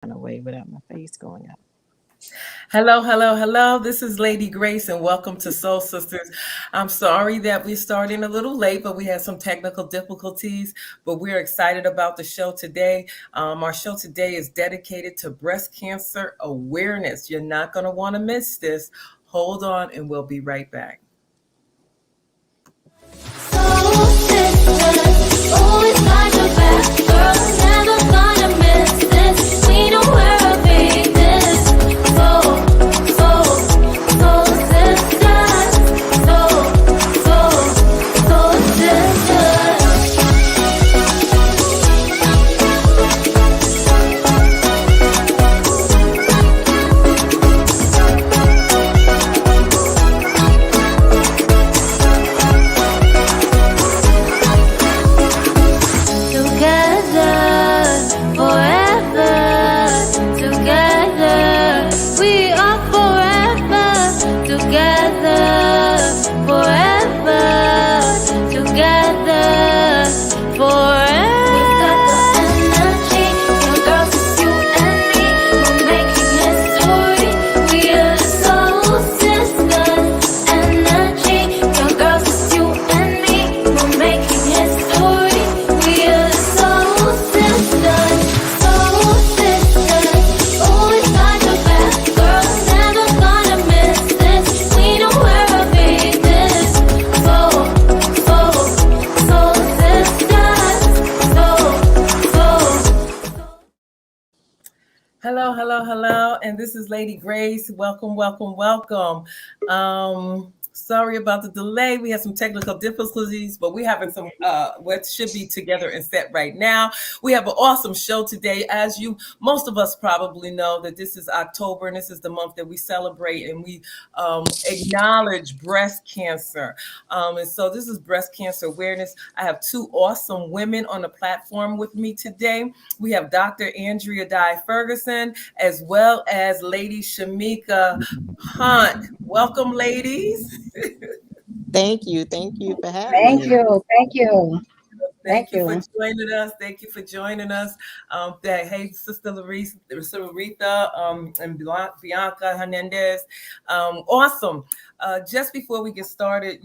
away without my face going up. Hello, hello, hello. This is Lady Grace, and welcome to Soul Sisters. I'm sorry that we're starting a little late, but we had some technical difficulties. But we're excited about the show today. Our show today is dedicated to breast cancer awareness. You're not going to want to miss this. Hold on, and we'll be right back. Soul Sisters, always got your back, girl. Never gonna miss this. We know we're a big this. Hello, hello, hello, and this is Lady Grace. Welcome, welcome, welcome. Sorry about the delay. We had some technical difficulties, but we're having some what should be together and set right now. We have an awesome show today. As most of us probably know that this is October, and this is the month that we celebrate and we acknowledge breast cancer. And so this is breast cancer awareness. I have two awesome women on the platform with me today. We have Dr. Andrea Dye-Farginson as well as Lady Shamekia Hunt. Welcome, ladies. Thank you. Thank you for having Thank me. you. Thank you. Thank you for joining us. Thank you for joining us. Hey, Sister Aretha, and Bianca Hernandez. Awesome. Just before we get started,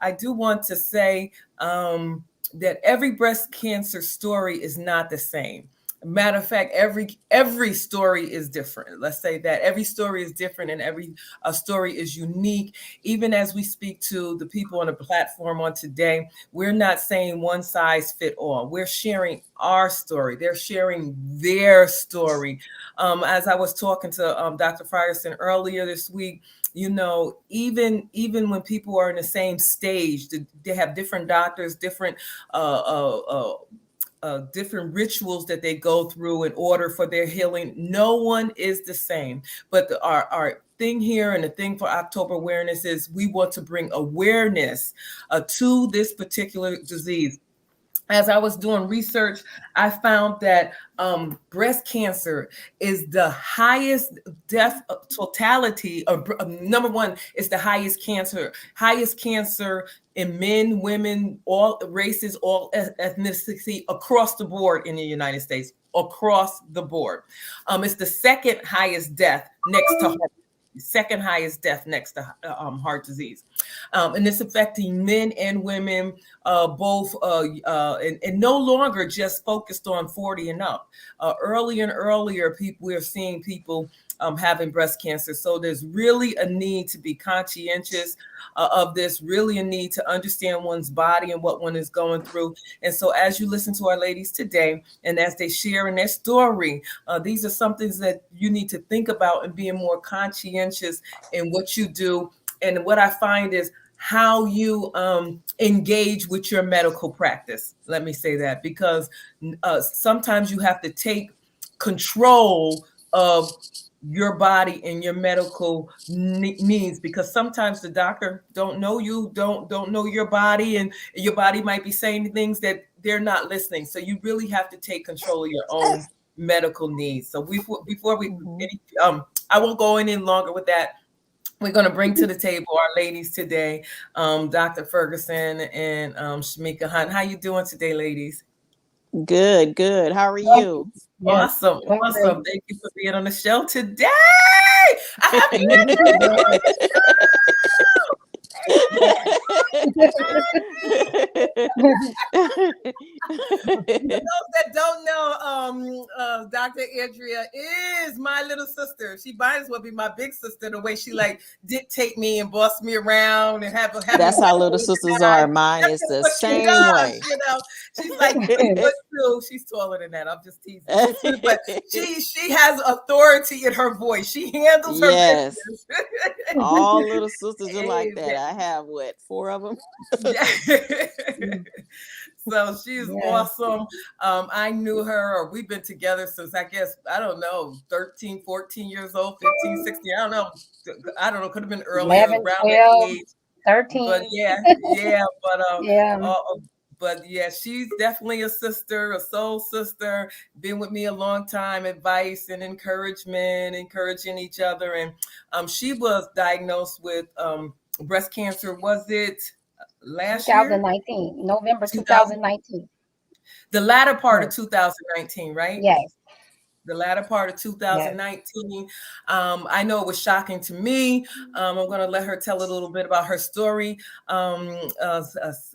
I do want to say that every breast cancer story is not the same. Matter of fact, every story is different. Let's say that every story is different and every story is unique. Even as we speak to the people on the platform on today, we're not saying one size fit all. We're sharing our story. They're sharing their story. As I was talking to Dr. Frierson earlier this week, even when people are in the same stage, they have different doctors, different different rituals that they go through in order for their healing. No one is the same. But our thing here and the thing for October awareness is we want to bring awareness to this particular disease. As I was doing research, I found that breast cancer is the highest death totality. Number one, it's the highest cancer in men, women, all races, all ethnicity across the board in the United States, across the board. It's the second highest death next to heart. Second highest death next to heart disease. And it's affecting men and women both and no longer just focused on 40 and up. Earlier and earlier, we're seeing people having breast cancer. So there's really a need to be conscientious of this, really a need to understand one's body and what one is going through. And so as you listen to our ladies today, and as they share in their story, these are some things that you need to think about and being more conscientious in what you do. And what I find is how you engage with your medical practice. Let me say that, because sometimes you have to take control of your body and your medical needs, because sometimes the doctor don't know you, don't know your body, and your body might be saying things that they're not listening. So you really have to take control of your own medical needs. So before we I won't go any longer with that. We're going to bring to the table our ladies today, Dr. Farginson and Shamekia Hunt. How you doing today, ladies? Good, good. How are Well, you? yes, Awesome, doing great. awesome. Thank you for being on the show today. I have Andrea on Yes, the show. yes. For those that don't know, Dr. Andrea is my little sister. She might as well be my big sister. The way she like dictate me and boss me around and have me That's how little way sisters are. organized. Mine That's is just the what she same does. way. She's like 3'2". She's taller than that. I'm just teasing. She's sweet, but she has authority in her voice. She handles her Yes. business. All little sisters are like that. Amen. I have what, four of them? Yeah. So she's Yes, awesome. I knew her, or we've been together since I guess, I don't know, 13, 14 years old, 15, 16. I don't know. I don't know. Could have been earlier 11, around that 12, age. But 13. yeah, Yeah, but yeah, she's definitely a sister, a soul sister. Been with me a long time, advice and encouragement, encouraging each other. And she was diagnosed with breast cancer. Was it last year? 2019, November 2000, 2019. the latter part of Yes, 2019, right? yes, The latter part of yes. 2019. I know it was shocking to me. I'm going to let her tell a little bit about her story. Um, uh,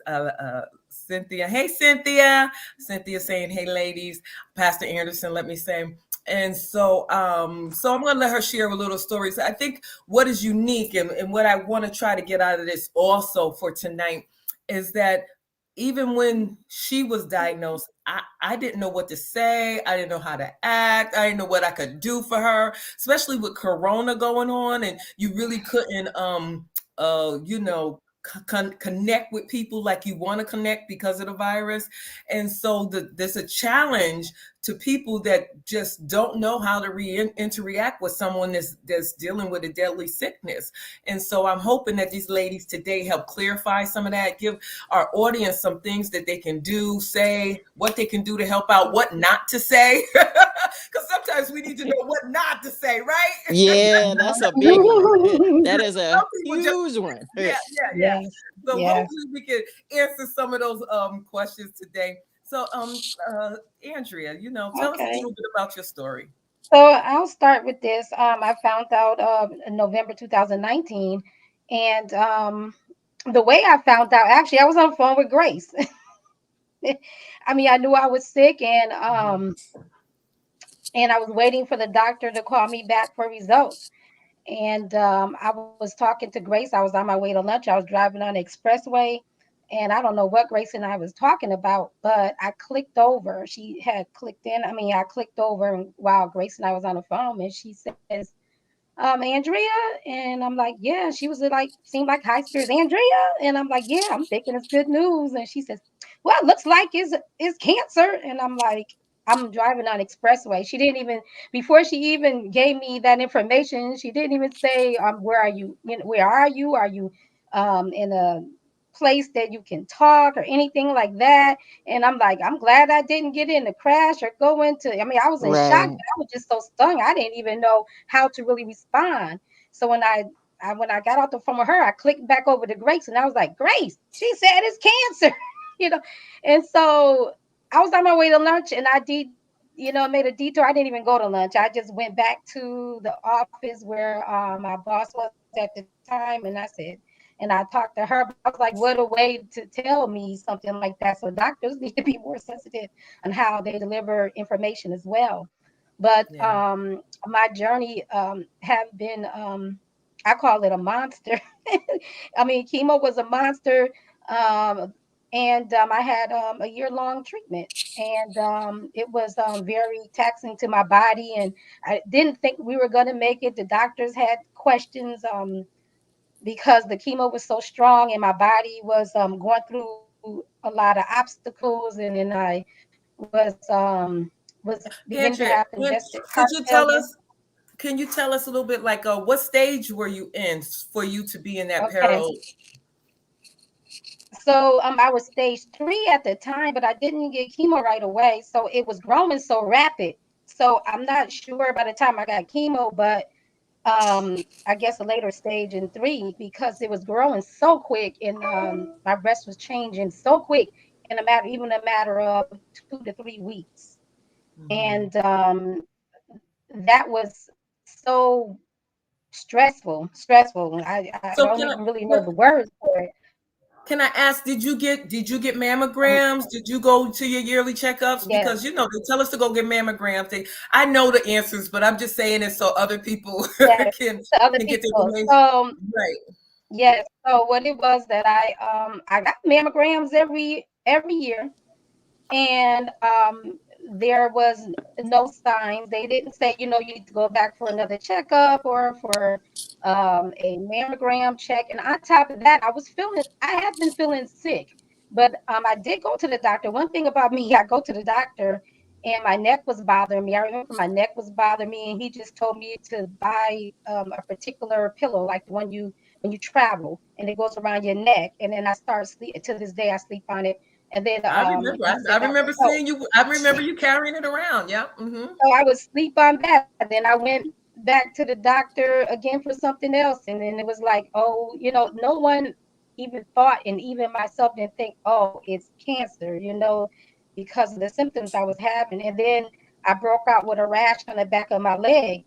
uh, Cynthia, hey Cynthia, Cynthia saying, hey ladies, Pastor Anderson, let me say. And so I'm going to let her share a little story. So I think what is unique and what I want to try to get out of this also for tonight is that even when she was diagnosed, I didn't know what to say. I didn't know how to act. I didn't know what I could do for her, especially with Corona going on, and you really couldn't, you know, connect with people like you want to connect because of the virus. And so there's a challenge to people that just don't know how to interact with someone that's dealing with a deadly sickness. And so I'm hoping that these ladies today help clarify some of that, give our audience some things that they can do, say, what they can do to help out, what not to say. Because sometimes we need to know what not to say, right? Yeah, that's a big one. That is a Some people just, huge one. yeah. Yes, So yes. hopefully we can answer some of those questions today. So Andrea, tell us a Okay. little bit about your story. So I'll start with this. I found out in November 2019, and the way I found out, actually, I was on the phone with Grace. I mean, I knew I was sick, Mhm. and I was waiting for the doctor to call me back for results. And I was talking to Grace. I was on my way to lunch. I was driving on the expressway, and I don't know what Grace and I was talking about, but I clicked over. She had clicked in. I mean, I clicked over while Grace and I was on the phone, and she says, Andrea, and I'm like, yeah. She was like, seemed like high spirits, Andrea, and I'm like, yeah, I'm thinking it's good news. And she says, well, it looks like it's cancer, and I'm like, I'm driving on expressway. She didn't even, before she even gave me that information, she didn't even say, where are you? You know, where are you? Are you in a place that you can talk or anything like that? And I'm like, I'm glad I didn't get in a crash or go into. I mean, I was in shock, Right. but I was just so stung. I didn't even know how to really respond. So when I got off the phone with her, I clicked back over to Grace, and I was like, Grace, she said it's cancer, you know. And so I was on my way to lunch, and I did, made a detour. I didn't even go to lunch. I just went back to the office where my boss was at the time, and I talked to her. But I was like, what a way to tell me something like that. So doctors need to be more sensitive on how they deliver information as well. But Yeah. my journey have been, I call it a monster. I mean, chemo was a monster. Um, and I had a year-long treatment, and it was very taxing to my body. And I didn't think we were going to make it. The doctors had questions because the chemo was so strong, and my body was going through a lot of obstacles, and then I was beginning to have Andrea, congested heart could you failure. tell us? Can you tell us a little bit, like, what stage were you in for you to be in that Okay. peril? So I was stage 3 at the time, but I didn't get chemo right away. So it was growing so rapid. So I'm not sure by the time I got chemo, but I guess a later stage in 3, because it was growing so quick, and my breast was changing so quick. even a matter of 2 to 3 weeks. Mhm. And that was so stressful. I So don't even really know the words for it. can I ask, did you get mammograms? Did you go to your yearly checkups? Yes, Because they tell us to go get mammograms. I know the answers, but I'm just saying it so other people yes, can to other can get the people. information. So Right. yes, so what it was that I got mammograms every year, and there was no signs. They didn't say, you need to go back for another checkup or for a mammogram check. And on top of that, I had been feeling sick, but I did go to the doctor. One thing about me, I go to the doctor and my neck was bothering me. I remember my neck was bothering me, and he just told me to buy a particular pillow, like the one when you travel, and it goes around your neck. And then I start sleep. To this day, I sleep on it. And then I remember. he I said that would remember help. seeing you. I remember you carrying it around. Yeah. Mm-hmm. So I would sleep on that. Then I went back to the doctor again for something else. And then it was like, oh, no one even thought, and even myself didn't think, oh, it's cancer, because of the symptoms I was having. And then I broke out with a rash on the back of my leg.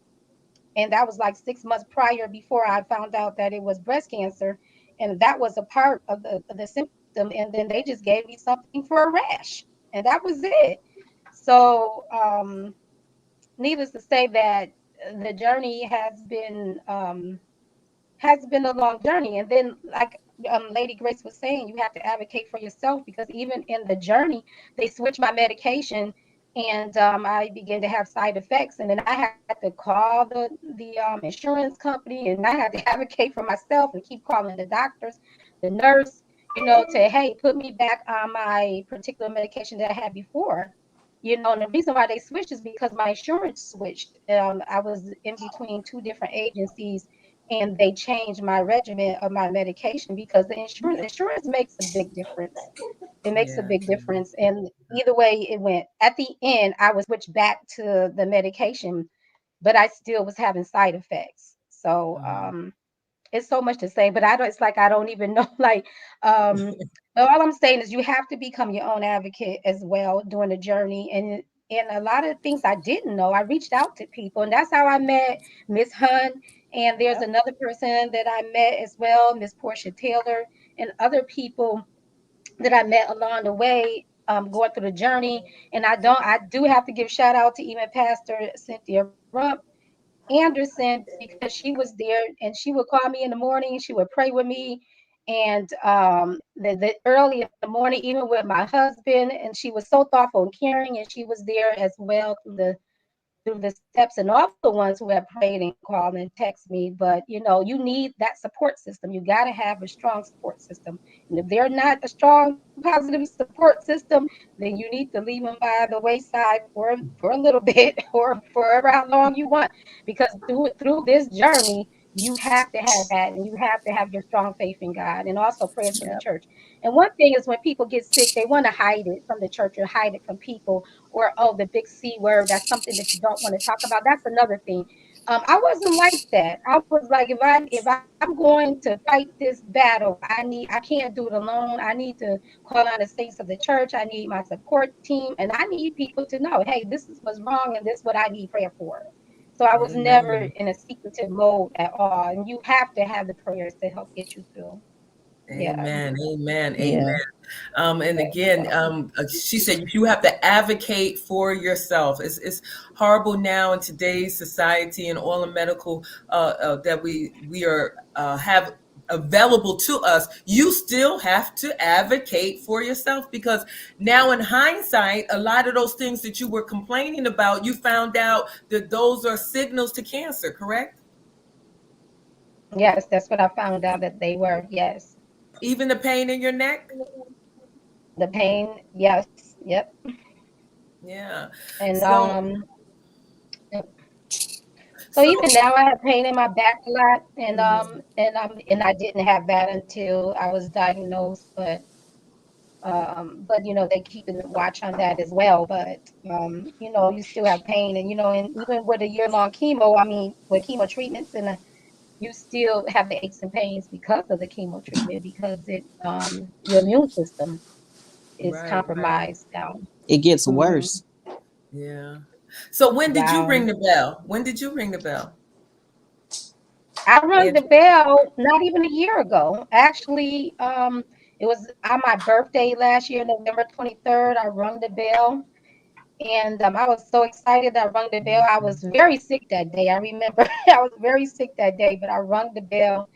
And that was like 6 months prior, before I found out that it was breast cancer. And that was a part of the symptom. And then they just gave me something for a rash. And that was it. So, needless to say that the journey has been a long journey. And then, like Lady Grace was saying, you have to advocate for yourself, because even in the journey, they switched my medication, and I began to have side effects. And then I had to call the insurance company, and I had to advocate for myself and keep calling the doctors, the nurse, to, hey, put me back on my particular medication that I had before. And the reason why they switched is because my insurance switched. I was in between two different agencies, and they changed my regimen of my medication, because the insurance makes a big difference. It makes a Yeah. big difference. And either way it went, at the end, I was switched back to the medication, but I still was having side effects. So Mm-hmm. it's so much to say, but I don't. It's like I don't even know. Like, but all I'm saying is you have to become your own advocate as well during the journey. And a lot of things I didn't know, I reached out to people, and that's how I met Miss Hun. And there's Yep. another person that I met as well, Miss Portia Taylor, and other people that I met along the way, going through the journey. And I do have to give shout out to even Pastor Cynthia Rump Anderson, because she was there, and she would call me in the morning. She would pray with me, and the early in the morning, even with my husband. And she was so thoughtful and caring, and she was there as well through the steps, and all the ones who have prayed and called and text me. But you need that support system. You got to have a strong support system. And if they're not a strong, positive support system, then you need to leave them by the wayside for a little bit, or forever how long you want. Because through this journey, you have to have that, and you have to have your strong faith in God, and also prayers for the Yep. church. And one thing is, when people get sick, they want to hide it from the church or hide it from people, or, oh, the big C word, that's something that you don't want to talk about. That's another thing. I wasn't like that. I was like, if I'm going to fight this battle, I can't do it alone. I need to call on the saints of the church. I need my support team, and I need people to know, hey, this is what's wrong, and this is what I need prayer for. So I was never Amen. in a secretive mode at all. And you have to have the prayers to help get you through. Yeah. Amen. Amen. Amen. Yeah. And again, she said you have to advocate for yourself. It's horrible now in today's society and all the medical that we are have available to us. You still have to advocate for yourself, because now in hindsight, a lot of those things that you were complaining about, you found out that those are signals to cancer. Correct? Yes, that's what I found out that they were. Yes. Even the pain in your neck. The pain. Yes. Yep. Yeah. And So yep. So so. even now I have pain in my back a lot, and Mhm. I didn't have that until I was diagnosed. But they keeping watch on that as well. But you still have pain, and and even with a year-long chemo, I mean, with chemo treatments, and you still have the aches and pains because of the chemo treatment, because it your immune system. is Right. compromised now. It gets Hmm. worse. Yeah. So when did you Wow. ring the bell? When did you ring the bell? I rung the Andrea? bell not even a year ago. Actually, it was on my birthday last year, November 23rd. I rung the bell. And I was so excited I rung the bell. I was very sick that day. I remember I was very sick that day, but I rung the bell.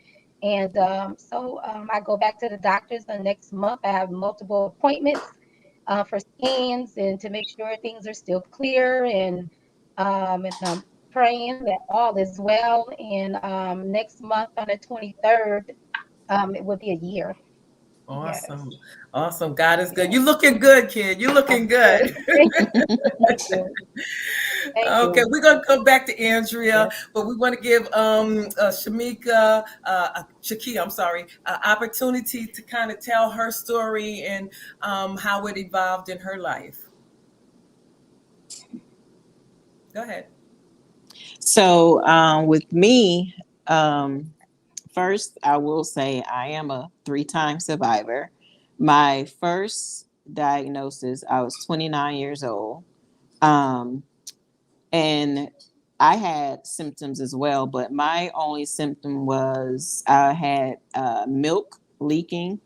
And I go back to the doctors the next month. I have multiple appointments for scans and to make sure things are still clear. And I'm praying that all is well. And next month on the 23rd, it will be a year. Awesome. Yes. Awesome. God is good. Yes. You looking good, kid. You I'm looking good. good. Thank you. Thank you. Thank Okay, you. we're gonna come back to Andrea, Yes. but we want to give Shamekia, I'm sorry, opportunity to kind of tell her story and how it evolved in her life. Go ahead. So with me, first I will say I am a 3-time survivor. My first diagnosis, I was 29 years old. Um, and I had symptoms as well, but my only symptom was I had milk leaking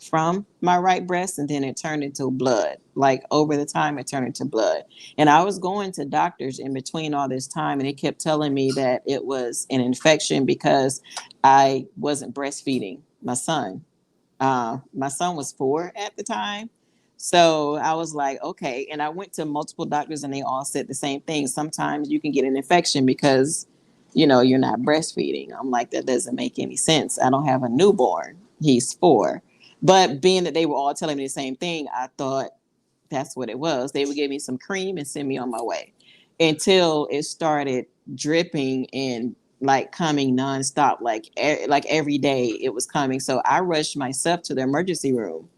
from my right breast, and then it turned into blood. Like over the time, it turned into blood. And I was going to doctors in between all this time, and they kept telling me that it was an infection because I wasn't breastfeeding my son. My son was 4 at the time. So I was like, okay. And I went to multiple doctors and they all said the same thing. Sometimes you can get an infection because, you're not breastfeeding. I'm like, that doesn't make any sense. I don't have a newborn. He's 4. But being that they were all telling me the same thing, I thought that's what it was. They would give me some cream and send me on my way until it started dripping and like coming nonstop, like every day it was coming. So I rushed myself to the emergency room,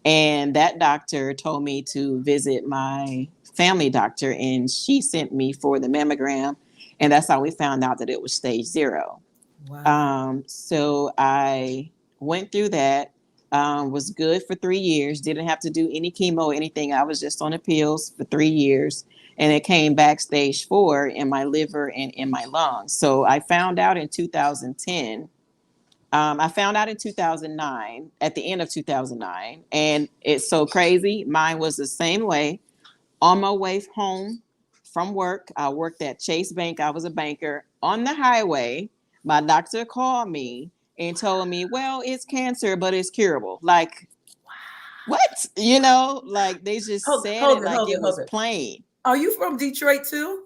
and that doctor told me to visit my family doctor, and she sent me for the mammogram, and that's how we found out that it was stage 0. Wow. So I went through that. Was good for 3 years. Didn't have to do any chemo or anything. I was just on the pills for 3 years, and it came back stage 4 in my liver and in my lungs. So I found out in 2010. I found out in 2009, at the end of 2009, and it's so crazy. Mine was the same way. On my way home from work, I worked at Chase Bank. I was a banker. On the highway, my doctor called me and told me, well, it's cancer, but it's curable. Like, what? Like they just Hold, said hold it it, like hold it it, hold was it. plain. Are you from Detroit too?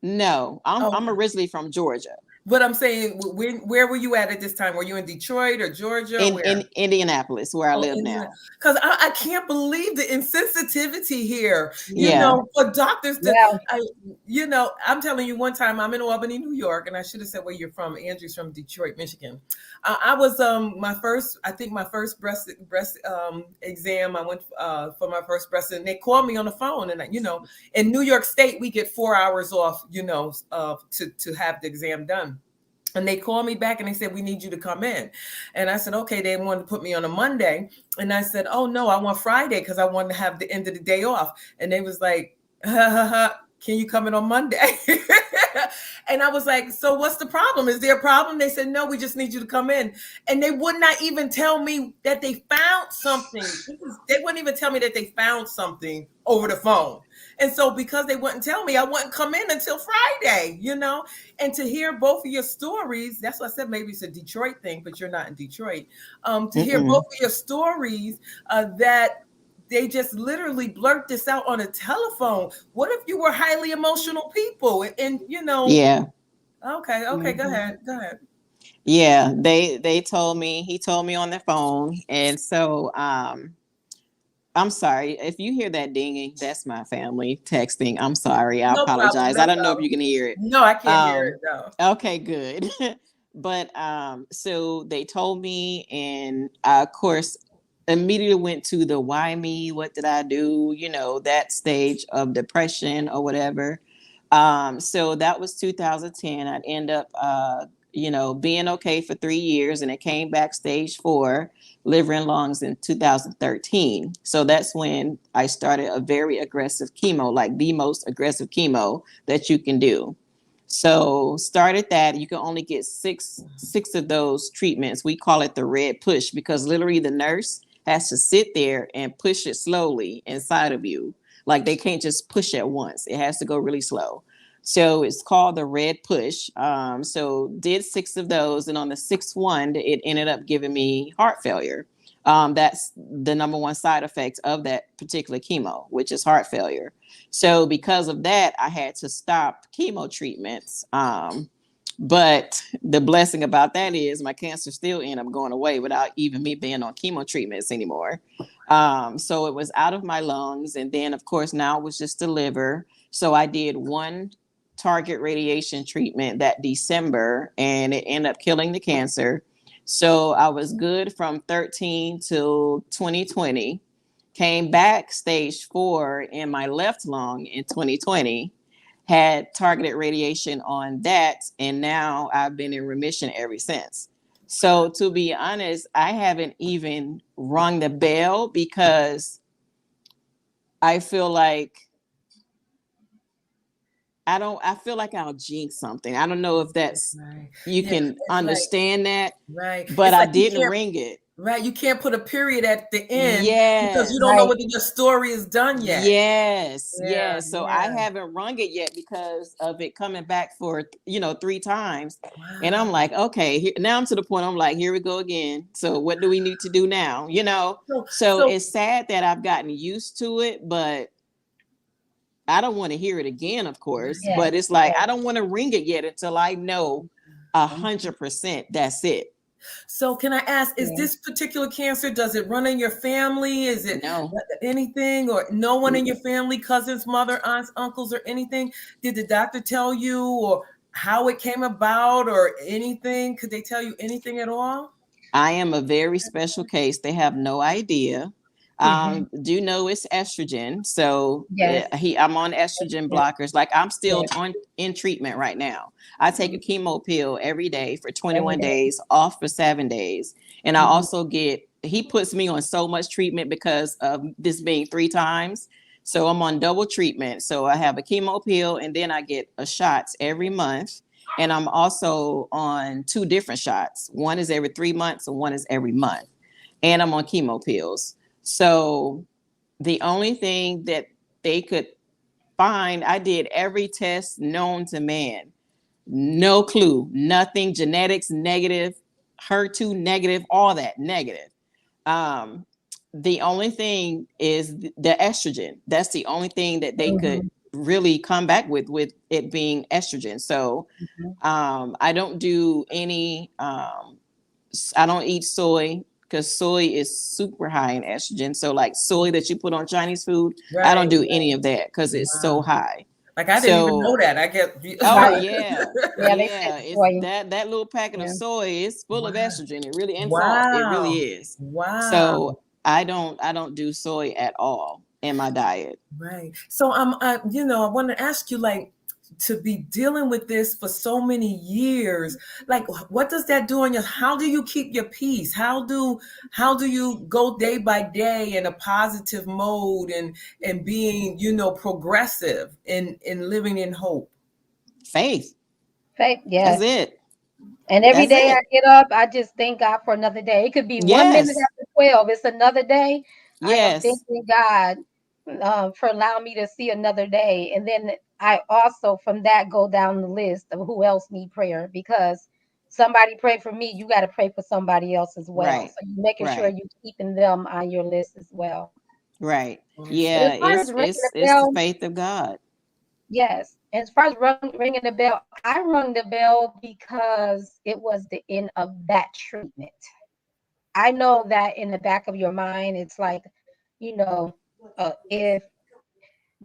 No, I'm Okay. originally from Georgia, But I'm saying, where were you at this time? Were you in Detroit or Georgia or in where? Indianapolis, where I Oh, live Indiana. now. Because I can't believe the insensitivity here. Yeah. For doctors to, Well, I'm telling you, one time I'm in Albany, New York, and I should have said where you're from. Andrew's from Detroit, Michigan. I was I think my first breast exam. I went for my first breast, and they called me on the phone, and in New York State we get 4 hours off, to have the exam done. And they called me back and they said, we need you to come in. And I said, okay, they wanted to put me on a Monday. And I said, oh no, I want Friday because I wanted to have the end of the day off. And they was like, ha, ha, ha, can you come in on Monday? And I was like, so what's the problem? Is there a problem? They said, no, we just need you to come in. And they would not even tell me that they found something. They wouldn't even tell me that they found something over the phone. And so because they wouldn't tell me, I wouldn't come in until Friday. And to hear both of your stories, that's why I said maybe it's a Detroit thing, but you're not in Detroit. To hear both Mm-mm. of your stories, that they just literally blurt this out on a telephone. What if you were highly emotional people? Yeah. Okay, go mhm. ahead, go ahead. Yeah, they told me, he told me on the phone. And so I'm sorry if you hear that dinging, that's my family texting. I'm sorry. I No problem, apologize. I no don't know if you problem. can hear it. No, I can't hear it. Um No. okay, good. But so they told me, and I, of course, immediately went to the why me, what did I do, that stage of depression or whatever. So that was 2010. I'd end up being okay for 3 years, and it came back stage 4, liver and lungs, in 2013. So that's when I started a very aggressive chemo, like the most aggressive chemo that you can do. So started that. You can only get six of those treatments. We call it the red push, because literally the nurse has to sit there and push it slowly inside of you. Like, they can't just push at once. It has to go really slow. So it's called the red push. So did 6 of those, and on the sixth one, it ended up giving me heart failure. That's the number one side effect of that particular chemo, which is heart failure. So because of that, I had to stop chemo treatments. But the blessing about that is my cancer still ended up going away without even me being on chemo treatments anymore. So it was out of my lungs. And then, of course, now it was just the liver. So I did one target radiation treatment that December, and it ended up killing the cancer. So I was good from 13 till 2020. Came back stage 4 in my left lung in 2020, had targeted radiation on that, and now I've been in remission ever since. So to be honest, I haven't even rung the bell, because I feel like I feel like I'll jinx something. I don't know if that's, Right. you Yeah. can It's like, understand that, right. but It's I like you didn't can't, ring it. right. You can't put a period at the end because you don't know Yes. Right. whether your story is done yet. Yes, Yeah. yes. So I Yeah. haven't rung it yet because of it coming back for 3 times, and I'm Wow. like, okay, now I'm to the point. I'm like, here we go again. So what do we need to do now? So, So so it's sad that I've gotten used to it, but I don't want to hear it again, of course. right. But Yes. it's like I Yes. don't want to ring it yet until I know 100% that's it. So can I ask, is Yeah. this particular cancer, does it run in your family? Is it No. anything, or no one in Mm-mm. your family, cousins, mother, aunts, uncles, or anything? Did the doctor tell you or how it came about or anything? Could they tell you anything at all? I am a very special case. They have no idea. Mm-hmm. Do know it's estrogen, so Yes. I'm on estrogen Yes. blockers. Like, I'm still Yes. in treatment right now. I take a chemo pill every day for Every 21 day. days, off for 7 days, and I Mm-hmm. also get. He puts me on so much treatment because of this being 3 times. So I'm on double treatment. So I have a chemo pill, and then I get a shots every month, and I'm also on 2 different shots. One is every 3 months, and one is every month. And I'm on chemo pills. So the only thing that they could find, I did every test known to man. No clue, nothing, genetics negative, HER2 negative, all that negative. Um, the only thing is the estrogen. That's the only thing that they could Mm-hmm. really come back with it being estrogen. So Mm-hmm. I don't do any. I don't eat soy, because soy is super high in estrogen. So like soy that you put on Chinese food, I don't Right. do any of that because it's so Wow. high. Like I didn't even know So, that. I get oh Right. yeah, Yeah, they yeah. fix it It's for you. that little packet of Yeah. soy is full of wow. estrogen. It really, and salt. It really Wow. is. Wow. So I don't do soy at all in my diet. Right. So I want to ask you, like, to be dealing with this for so many years, like, what does that do in your? How do you keep your peace? How do you go day by day in a positive mode and being, progressive in living in hope? Faith. Faith. That's Yes. it. And every That's day I it. get up, I just thank God for another day. It could be 1 minute Yes. after 12. It's another day. I am Yes. thanking God for allowing me to see another day. And then I also, from that, go down the list of who else need prayer, because somebody prayed for me. You got to pray for somebody else as well. Right. So you're making sure Right. you're keeping them on your list as well. Right. And as Yeah. far as It's ringing the it's it's the bell, faith of God. yes. As far as ringing the bell, I rung the bell because it was the end of that treatment. I know that in the back of your mind, it's like, you know, if,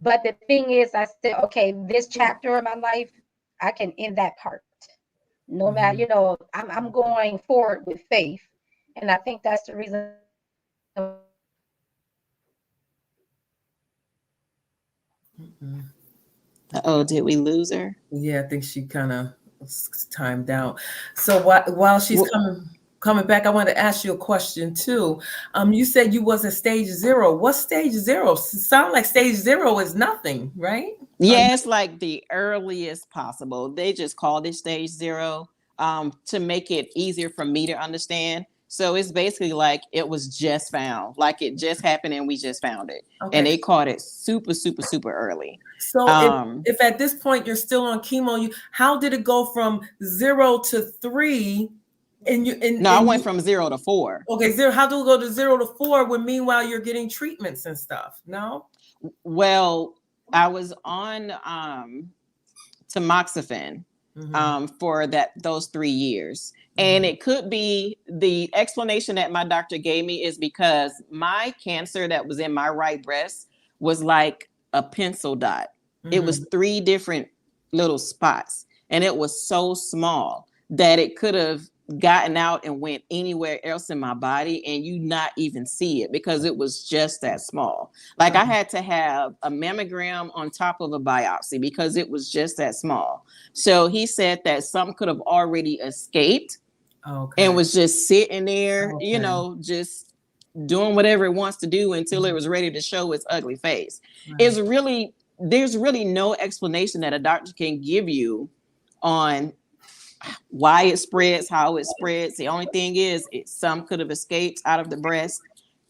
but the thing is, I said, okay, this chapter of my life, I can end that part. No matter, Mhm. I'm going forward with faith. And I think that's the reason why I was able to get through it. Mm-mm. Oh, did we lose her? Yeah, I think she kind of It's timed out. So while she's Well, coming back, I want to ask you a question too. You said you was at stage 0. What's stage 0? Sound like stage 0 is nothing, right? yeah, it's like the earliest possible. They just called it stage 0 to make it easier for me to understand. So it's basically like it was just found, like it just happened and we just found it. And Okay. they caught it super, super, super early. So if at this point you're still on chemo, how did it go from 0 to 3? And No, I went from 0 to 4. Okay, 0. How do we go to 0 to 4 when meanwhile you're getting treatments and stuff? No. Well, I was on tamoxifen for those 3 years. And it could be the explanation that my doctor gave me is because my cancer that was in my right breast was like a pencil dot. It was 3 different little spots, and it was so small that it could have gotten out and went anywhere else in my body and you not even see it because it was just that small. Like I had to have a mammogram on top of a biopsy because it was just that small. So he said that some could have already escaped and was just sitting there, just doing whatever it wants to do until it was ready to show its ugly face. There's really no explanation that a doctor can give you on why it spreads, how it spreads. The only thing is some could have escaped out of the breast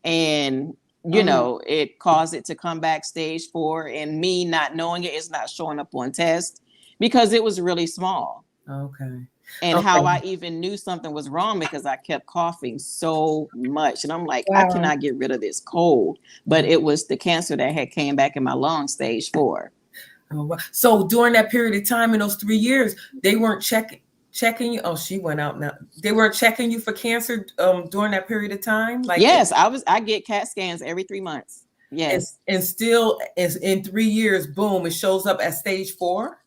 and it caused it to come back stage 4, and me not knowing it's not showing up on test because it was really small. Okay. And how I even knew something was wrong because I kept coughing so much. And I'm like, Wow. I cannot get rid of this cold. But it was the cancer that had came back in my lung, stage 4. So during that period of time, in those 3 years, they weren't checking you. Oh, she went out now. They weren't checking you for cancer during that period of time? Like yes, I get CAT scans every 3 months. Yes. And still in 3 years, boom, it shows up at stage 4?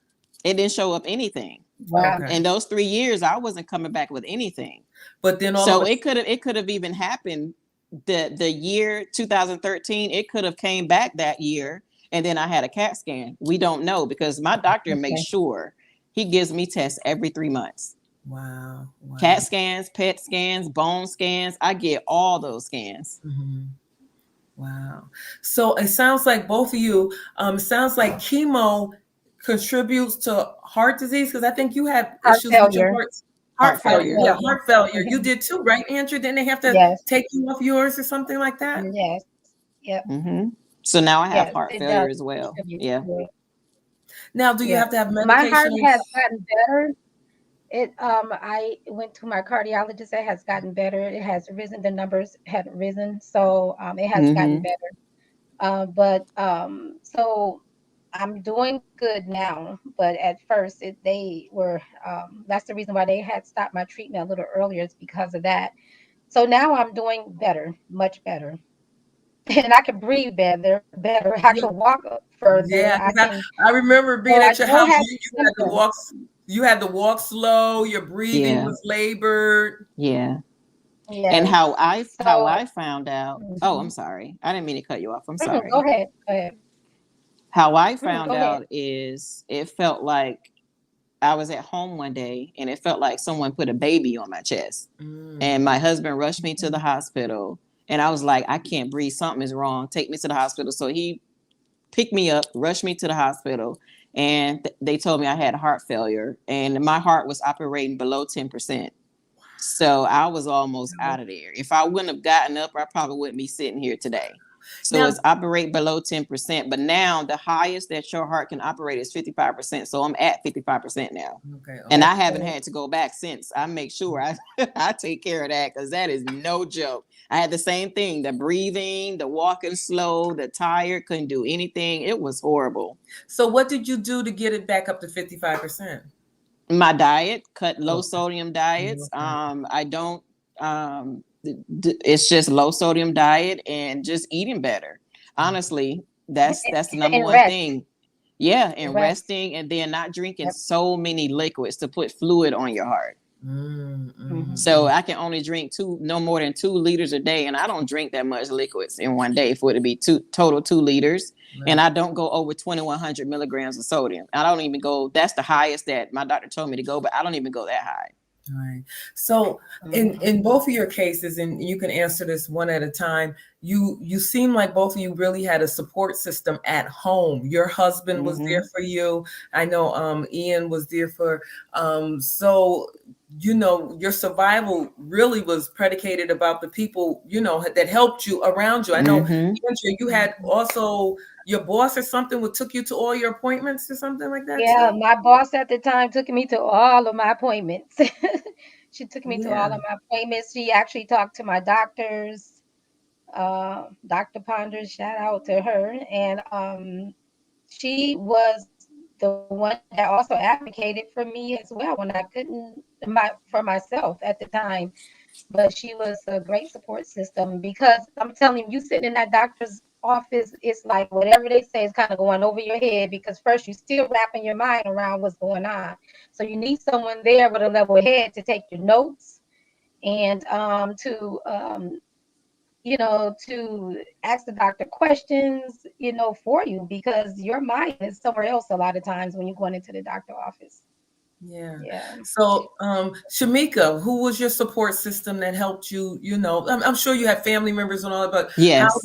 It didn't show up anything. Wow. Okay. In those 3 years, I wasn't coming back with anything. But then it could have even happened the year 2013. It could have came back that year, and then I had a CAT scan. We don't know because my doctor makes sure he gives me tests every 3 months. Wow. CAT scans, PET scans, bone scans. I get all those scans. Wow. So it sounds like both of you, sounds like chemo contributes to heart disease, because I think you had issues with your heart failure. Yeah, heart failure. You did too, right, Andrea? Didn't they have to take you off yours or something like that? Yes. Yep. So now I have heart failure as well. Yeah. Now, do you have to have medication? My heart has gotten better. I went to my cardiologist. It has gotten better. It has risen. The numbers had risen, so it has gotten better. So I'm doing good now. But at first, they were. That's the reason why they had stopped my treatment a little earlier. Is because of that. So now I'm doing better, much better. And I can breathe better. I can walk further. Yeah, I remember being at your house. You had to walk slow. Your breathing was labored. Yeah. And how I found out. Oh, I'm sorry. I didn't mean to cut you off. I'm sorry. Go ahead. How I found out is it felt like I was at home one day and it felt like someone put a baby on my chest. And my husband rushed me to the hospital. And I was like, I can't breathe. Something is wrong. Take me to the hospital. So he picked me up, rushed me to the hospital. And they told me I had heart failure. And my heart was operating below 10%. So I was almost out of there. If I wouldn't have gotten up, I probably wouldn't be sitting here today. So it's operate below 10%. But now the highest that your heart can operate is 55%. So I'm at 55% now. Okay. And I haven't had to go back since. I make sure I take care of that because that is no joke. I had the same thing, the breathing, the walking slow, the tired, couldn't do anything. It was horrible. So what did you do to get it back up to 55%? My diet, cut low sodium diets. I don't, it's just low sodium diet and just eating better. Honestly, that's the number one thing. Yeah. And resting, and then not drinking so many liquids to put fluid on your heart. So I can only drink no more than 2 liters a day. And I don't drink that much liquids in one day for it to be total 2 liters. Right. And I don't go over 2,100 milligrams of sodium. I don't even go, that's the highest that my doctor told me to go, but I don't even go that high. Right. So in both of your cases, and you can answer this one at a time, you seem like both of you really had a support system at home. Your husband was there for you. I know Ian was there for so your survival really was predicated about the people that helped you around you. I know you had also your boss or something took you to all your appointments or something like that. Yeah, too? my boss at the time took me to all of my appointments. She took me to all of my appointments. She actually talked to my doctors, Dr. Ponders, shout out to her. And she was the one that also advocated for me as well when I couldn't for myself at the time. But she was a great support system because I'm telling you, sitting in that doctor's office, it's like whatever they say is kind of going over your head because first you're still wrapping your mind around what's going on. So you need someone there with a level head to take your notes and to ask the doctor questions, for you because your mind is somewhere else a lot of times when you're going into the doctor office. Yeah. Yeah. So, Shamekia, who was your support system that helped you? I'm sure you had family members and all that, but yes. How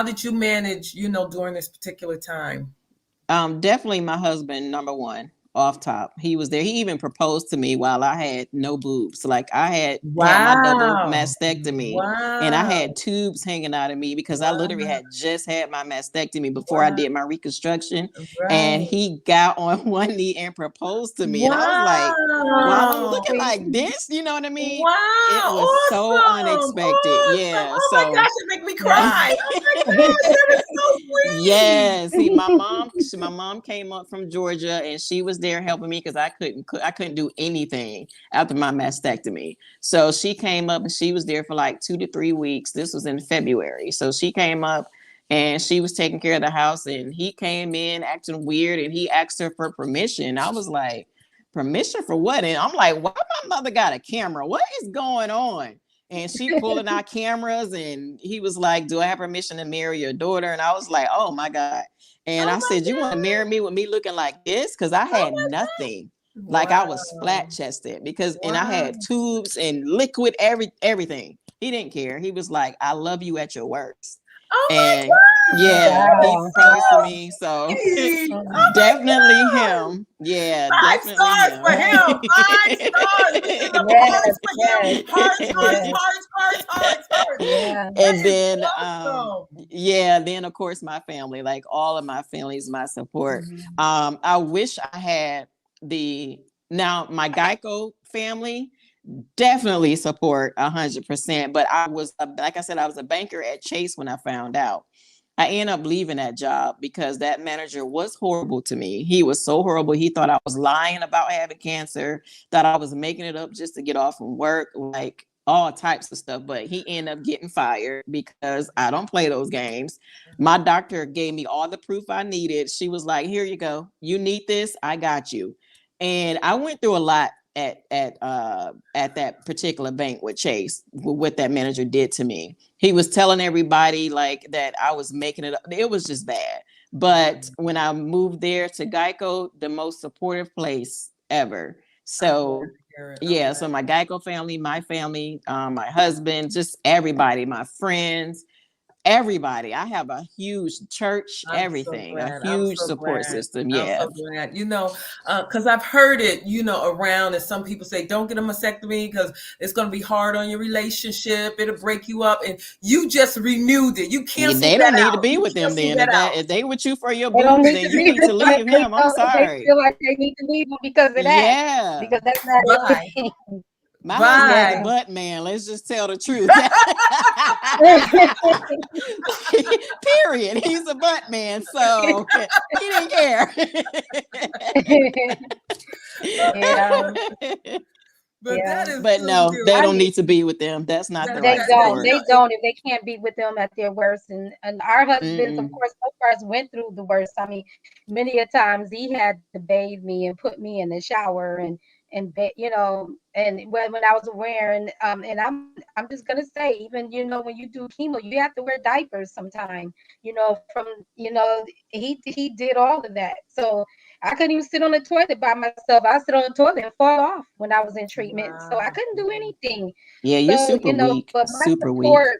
did you manage? During this particular time? Definitely my husband, number one, off top. He was there. He even proposed to me while I had no boobs. Like I had my double mastectomy and I had tubes hanging out of me because I literally had just had my mastectomy before I did my reconstruction. Right. And he got on one knee and proposed to me. And I was like, well, I'm looking like this. You know what I mean? Wow. It was so unexpected. Awesome. Yeah. Oh my gosh, it make me cry. Oh my gosh, that is so sweet. Yes. See, my mom came up from Georgia and she was there helping me because I couldn't do anything after my mastectomy. So she came up and she was there for like 2 to 3 weeks. This was in February. So she came up and she was taking care of the house and he came in acting weird and he asked her for permission. I was like, permission for what? And I'm like, why my mother got a camera? What is going on? And she pulling out cameras and he was like, do I have permission to marry your daughter? And I was like, oh my God. And I said, you want to marry me with me looking like this? Because I had nothing. Like I was flat chested and I had tubes and liquid, everything. He didn't care. He was like, I love you at your worst. Oh and my God. he proposed to me. So definitely him. Yeah, 5 stars for him. 5 stars. We give him hearts for him. Hearts. Yeah. And then then of course my family, like all of my family is my support. I wish I had my Geico family definitely support 100%. But I was, like I said, I was a banker at Chase when I found out. I ended up leaving that job because that manager was horrible to me. He was so horrible. He thought I was lying about having cancer, thought I was making it up just to get off from work, like all types of stuff. But he ended up getting fired because I don't play those games. My doctor gave me all the proof I needed. She was like, here you go. You need this. I got you. And I went through a lot at that particular bank with Chase, what that manager did to me. He was telling everybody like that I was making it up. It was just bad. But when I moved there to Geico, the most supportive place ever. So yeah, so my Geico family, my family, my husband, just everybody, my friends, everybody. I have a huge church, everything, a huge support system. Yeah. I'm so glad, because I've heard it, around, and some people say, don't get a mastectomy because it's going to be hard on your relationship. It'll break you up. And you just renewed it. You canceled They don't need to be with them then. If they with you for your boobs, then you need to leave him. I'm sorry. They feel like they need to leave him because of that. Yeah. Because that's not it. My husband's a butt man. Let's just tell the truth. Period. He's a butt man, so he didn't care. Yeah. But that Yeah. is But so no, they I don't beautiful. mean, need to be with them. That's not the That right they that they, don't. you support. know, They don't if they can't be with them at their worst. And our husbands, of Mm-mm. course, both of us went through the worst. I mean, many a times he had to bathe me and put me in the shower and when I was wearing and I'm just gonna say, even when you do chemo, you have to wear diapers sometime. From he did all of that. So I couldn't even sit on the toilet by myself. I sit on the toilet and fall off when I was in treatment. So I wow. couldn't do anything. Yeah, you're So, super weak. but my Super weak. support,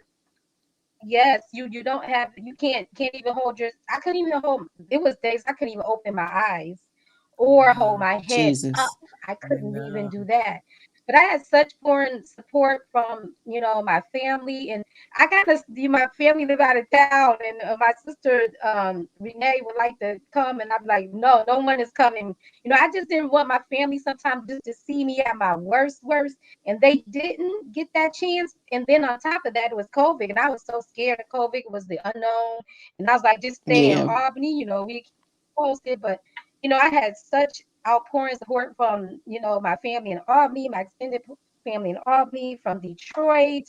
yes, you don't have you can't even hold your I couldn't even hold it was days I couldn't even open my eyes or hold Wow. my head up. Jesus. I couldn't even No. do that. But I had such foreign support from, my family, and I got to my family live out of town, and my sister Renee would like to come, and I'm like, no, no one is coming. I just didn't want my family sometimes just to see me at my worst, and they didn't get that chance. And then on top of that, it was COVID, and I was so scared of COVID. It was the unknown, and I was like, just stay in Yeah. Albany. We keep posted, but I had such outpouring support from my family in Albany, my extended family in Albany, from Detroit.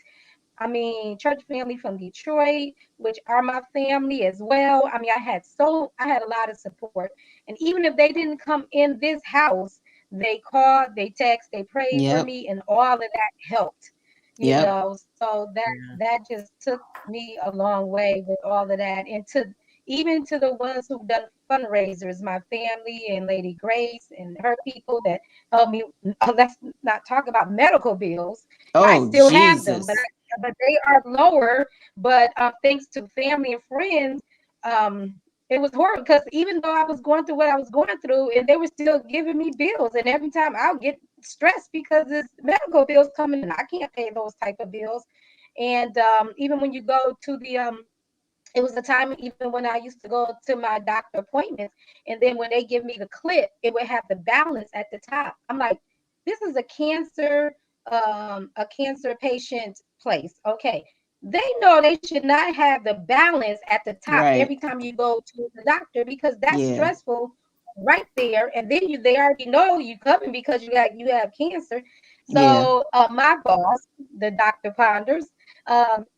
I mean, church family from Detroit, which are my family as well. I mean, I had a lot of support. And even if they didn't come in this house, they called, they text, they prayed for Yep. me, and all of that helped. Yep. So Yeah. that just took me a long way with all of that. And even to the ones who've done fundraisers, my family and Lady Grace and her people that helped me. Let's not talk about medical bills. I Oh, still have them, but Jesus. they are lower. But thanks to family and friends, it was horrible because even though I was going through what I was going through, and they were still giving me bills, and every time I'll get stressed because there's medical bills coming and I can't pay those type of bills. And even when you go to the it was a time even when I used to go to my doctor appointments, and then when they give me the clip, it would have the balance at the top. I'm like, this is a cancer patient place. Okay. They know they should not have the balance at the top every Right. time you go to the doctor because that's Yeah. stressful right there. And then they already know you coming because you have cancer. Yeah. So my boss, the Dr. Ponders,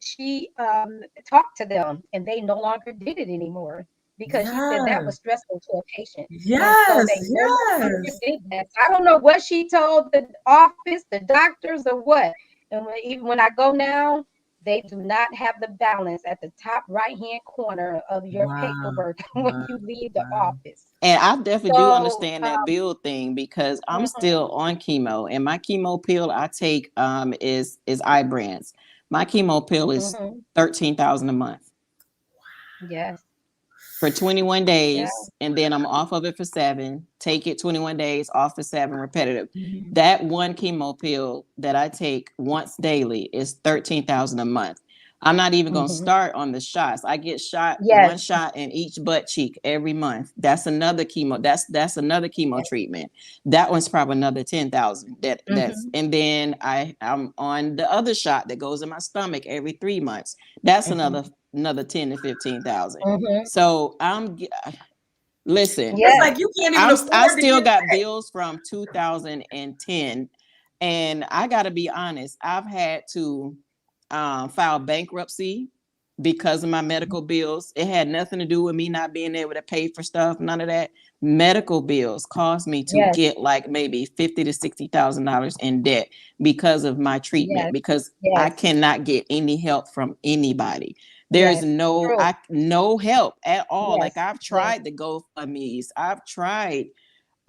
she talked to them and they no longer did it anymore because she said that was Yes. stressful to a patient. And so Yes. they no longer Yes. did that. So I don't know what she told the office, the doctors, or what. And even when I go now, they do not have the balance at the top right hand corner of your Wow. paperwork when Wow. you leave the Wow. office. And I definitely do So, understand that bill thing because I'm mhm, still on chemo, and my chemo pill I take is Ibrance. My chemo pill is mhm, 13,000 a month yes, for 21 yeah, days, and then I'm off of it for 7. Take it 21 days, off for 7, repetitive. Mhm. That one chemo pill that I take once daily is 13,000 a month. I'm not even going to mhm, start on the shots. I get shot one yes, shot in each butt cheek every month. That's another chemo. That's another chemo yes, treatment. That one's probably another 10,000. That's mhm, and then I'm on the other shot that goes in my stomach every 3 months. That's mhm, another 10 to 15,000. mhm, So listen, It's yes, like you can't even I afford to still get got that. bills from 2010, and I got to be honest, I've had to file bankruptcy because of my medical bills. It had nothing to do with me not being able to pay for stuff, none of that. Medical bills caused me to yes, get like maybe 50 to $60,000 in debt because of my treatment, yes, because I yes, cannot get any help from anybody. There's yes, no true, no help at all. Like, yes, I've yes. tried the GoFundMe's, I've tried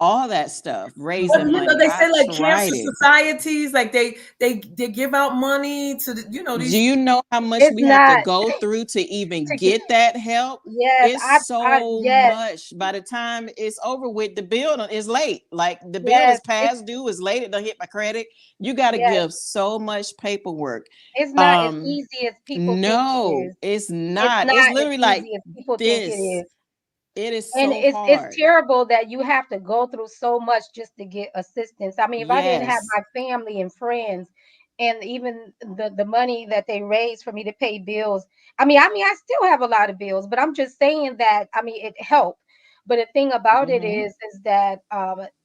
all that stuff, But raising you know, money. they say I've like tried cancer it. societies, like they give out money to Do these. you know how much It's we have to not go through to even to get. get that help? Yes, It's I so yes, much. By the time it's over with, the bill is late. Like, the bill is yes. It's past due, is late. It don't hit my credit. You got to yes. give so much paperwork. It's not as Um, easy as people think it no, is. it's It's not. It's not as literally like easy as people think it this. is. It is And so it's hard. terrible that you have to go through so much just to get assistance. I mean, if I didn't have Yes. my family and friends and even the money that they raised for me to pay bills, I mean, I still have a lot of bills, but I'm just saying that I mean it helped. But the thing about it Mm-hmm. is that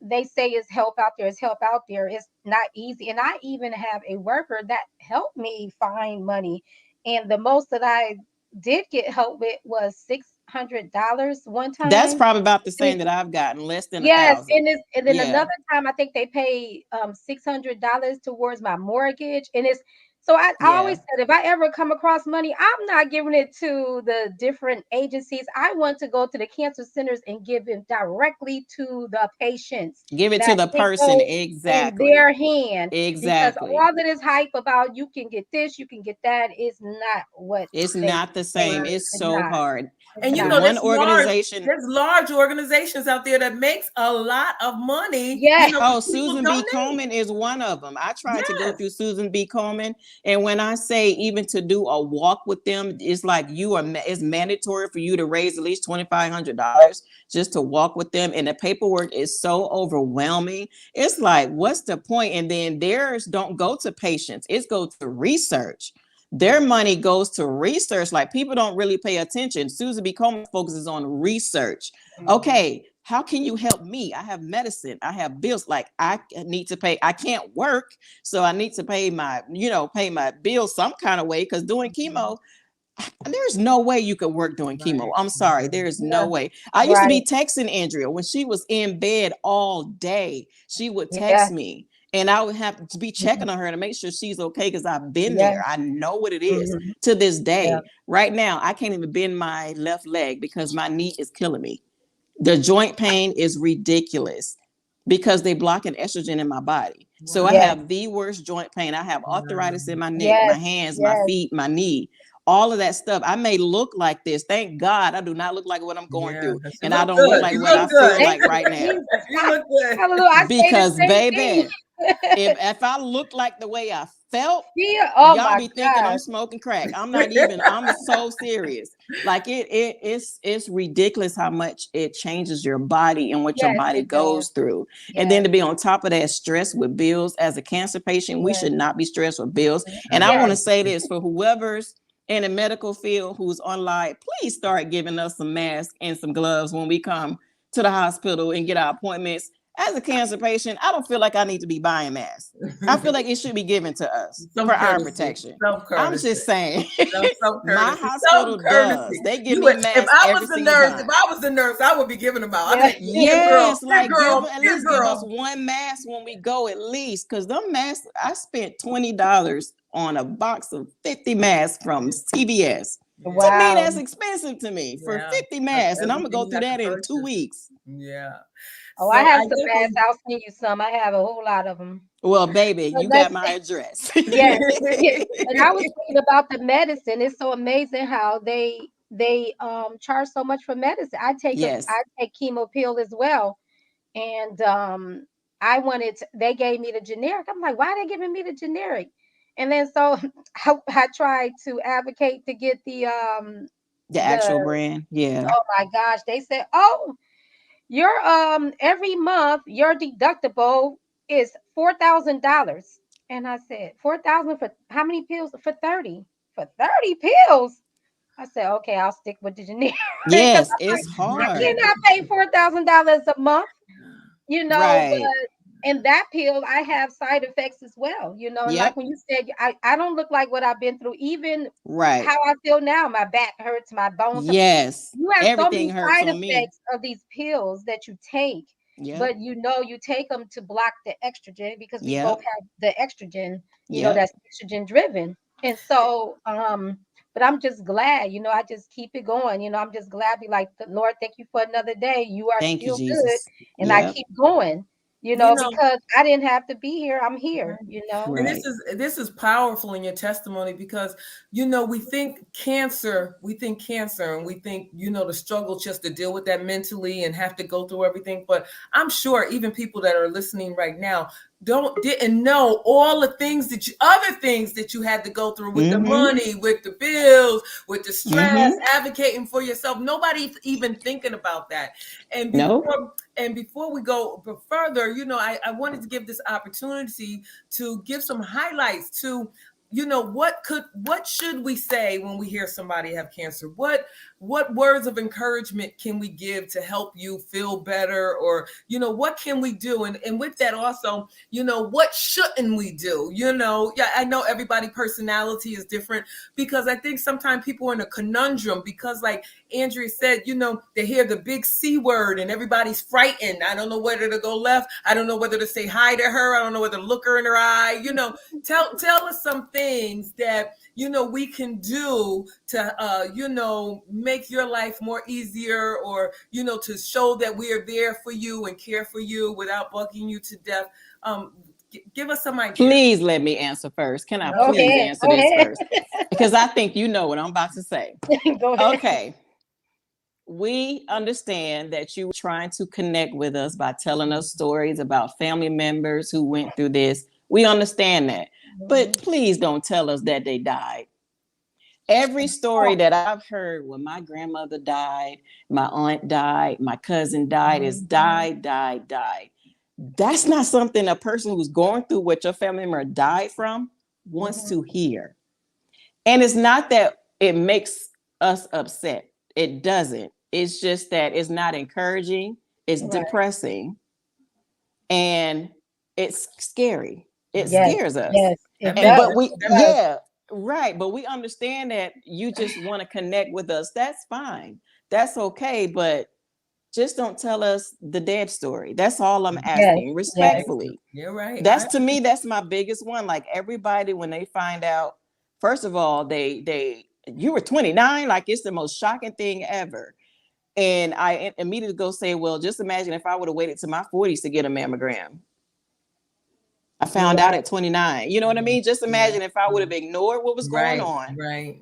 they say it's help out there, it's help out there. It's not easy. And I even have a worker that helped me find money. And the most that I did get help with was $600 one That's time. probably about the same that I've gotten, less than a Yes, thousand. and then Yeah, another time I think they pay $600 towards my mortgage. And it's so I yeah. always said if I ever come across money, I'm not giving it to the different agencies. I want to go to the cancer centers and give it directly to the patients, Give it to that the it person. goes in Exactly. their hand, because Exactly. all of this hype about you can get this, you can get that is not what It's they not the same. say. Right. It's It's so not. hard. It's And The not. one organization. there's large organizations out there that makes a lot of money, Yes. Oh, people Susan B. donate. Coleman is one of them. I tried to go Yes. through Susan B. Coleman, and when I say even to do a walk with them, it's like it's mandatory for you to raise at least $2,500 just to walk with them, and the paperwork is so overwhelming. It's like, what's the point? And then theirs don't go to patients; it goes to research. Their money goes to research. Like, people don't really pay attention. Susan B. Coleman focuses on research. Mhm. Okay, how can you help me? I have medicine, I have bills. Like, I need to pay. I can't work, so I need to pay my, pay my bills some kind of way, because doing Mhm. chemo, there's no way you could work doing chemo. Right. I'm sorry, Mhm. there is Yeah. no way. I used to Right. be texting Andrea when she was in bed all day. She would Yeah. text me, and I would have to be checking Mhm. on her to make sure she's okay, because I've been Yeah. there. I know what it is. Mhm. To this Yeah. day, right now, I can't even bend my left leg because my knee is killing me. The joint pain is ridiculous because they block an estrogen in my body. So I Yes. Wow. have the worst joint pain. I have arthritis in Wow. my neck, my Yes. hands, my Yes. feet, my knee, all of that stuff. I may look like this. Thank God I do not look like what I'm going Yeah. through. Because you And I look don't look good. like You what look I feel good. Thank like you, right now. Jesus. You look good. Hallelujah. I say the Because, same thing. baby, if I look like the way I felt, Yeah. Oh y'all my be thinking I'm gosh. smoking crack. I'm not even. I'm so serious. Like, it's ridiculous how much it changes your body and what your Yes, body it does. goes through. And then Yes. to be on top of that, stress with bills. As a cancer patient, we Yes. should not be stressed with bills. And I want Yes. to say this for whoever's in the medical field who's online, please start giving us some masks and some gloves when we come to the hospital and get our appointments. As a cancer patient, I don't feel like I need to be buying masks. I feel like it should be given to us Some for our courtesy. protection. Some I'm courtesy. just saying. Some My courtesy. Some hospital does. courtesy. They give You me would, if masks I every was the single nurse, if time. I was the nurse, I would be giving them out. I'd be Yeah. like, here, girl, Yes, here, like, give girl, at here, least give us girl. one mask when we go, at least, because them masks. I spent $20 on a box of 50 masks from CVS. To Yeah. me, Wow. that's expensive to me for Yeah. 50 That's masks, and I'm gonna everything go you through have to that in two purchase. weeks. Yeah. Oh, I So have I some masks. definitely. I'll send you some. I have a whole lot of them. Well, baby, But you got let's my address. yes. Yeah. And I was thinking about the medicine. It's so amazing how they charge so much for medicine. Yes. I take chemo pill as well. And they gave me the generic. I'm like, why are they giving me the generic? And then so I tried to advocate to get The the actual brand. Yeah. oh my gosh, they said, "Oh, your every month your deductible is $4,000." And I said, 4,000 for how many pills? For 30. For 30 pills. I said, okay, I'll stick with the generic because Yes, it's I hard. cannot pay $4,000 a month, Right. but and that pill, I have side effects as well, and like Yep. when you said, I don't look like what I've been through, even Right. how I feel now, my back hurts, my bones hurt. Yes. You have so Everything many hurts side on me. effects of these pills that you take, Yep. but you take them to block the estrogen because we both Yep. have the estrogen, Yep. that's estrogen driven. And so, but I'm just glad, I just keep it going. I'm just glad, be like, Lord, thank you for another day. You are Thank you, still good. Jesus. And I Yep. keep going, You know, because I didn't have to be here. I'm here. and Right. this is powerful in your testimony because we think cancer, and we think the struggle just to deal with that mentally and have to go through everything. But I'm sure even people that are listening right now didn't know all the things other things that you had to go through with the Mm-hmm. money, with the bills, with the stress, Mm-hmm. advocating for yourself. Nobody's even thinking about that. And Nope. before we go further, I wanted to give this opportunity to give some highlights to, what should we say when we hear somebody have cancer? what words of encouragement can we give to help you feel better? Or, what can we do? And with that also, what shouldn't we do? Yeah, I know everybody personality is different, because I think sometimes people are in a conundrum because, like Andrea said, they hear the big C word and everybody's frightened. I don't know whether to go left. I don't know whether to say hi to her. I don't know whether to look her in her eye. Tell us some things that, we can do to, make your life more easier, or, to show that we are there for you and care for you without bugging you to death. Give us some ideas. Please let me answer first. Can I please answer this first? Because I think you know what I'm about to say. Go ahead. Okay. We understand that you were trying to connect with us by telling us stories about family members who went through this. We understand that. But please don't tell us that they died. Every story that I've heard when my grandmother died, my aunt died, my cousin died, is died. That's not something a person who's going through what your family member died from wants to hear. And it's not that it makes us upset. It doesn't. It's just that it's not encouraging. It's depressing. And it's scary. It scares us. Yes, it does. But right. But we understand that you just want to connect with us. That's fine. That's okay. But just don't tell us the dead story. That's all I'm asking, respectfully. You're right. That's, to me, that's my biggest one. Like, everybody, when they find out, first of all, you were 29, like, it's the most shocking thing ever. And I immediately go say, well, just imagine if I would have waited to my 40s to get a mammogram. I found out at 29. You know what I mean? Just imagine if I would have ignored what was going on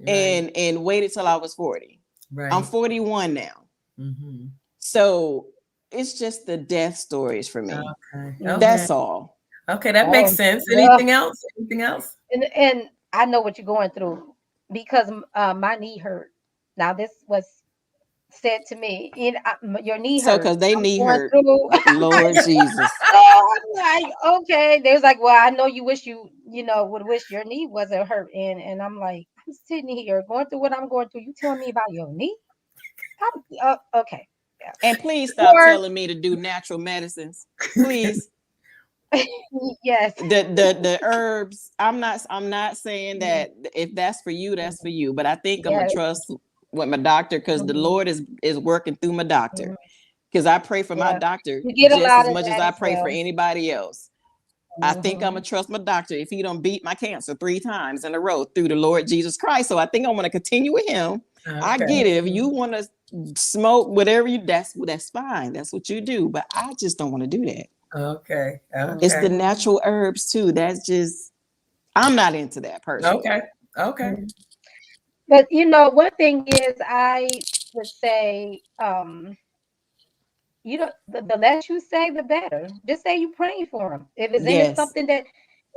and waited till I was 40. Right. I'm 41 now. Mm-hmm. So it's just the death stories for me. Okay. That's all. Okay, that makes sense. Anything else? And I know what you're going through, because my knee hurt. Now, this was said to me, your knee hurt. So because they knee hurt. Lord Jesus. So I'm like, okay. They was like, well, I know you wish would wish your knee wasn't hurt. And I'm like, I'm sitting here going through what I'm going through. You telling me about your knee? Okay. Yeah. And please stop telling me to do natural medicines. Please. Yes. The herbs. I'm not saying that if that's for you, that's for you. But I think I'm gonna trust with my doctor, because the Lord is working through my doctor. Because I pray for my doctor just as much as I pray for anybody else. I think I'm gonna trust my doctor if he don't beat my cancer 3 times in a row through the Lord Jesus Christ. So I think I'm gonna continue with him. Okay. I get it. If you want to smoke whatever that's fine. That's what you do. But I just don't want to do that. Okay. It's the natural herbs too. That's just, I'm not into that personally. Okay. But one thing is, I would say, the less you say, the better. Just say you're praying for them. If it's in something that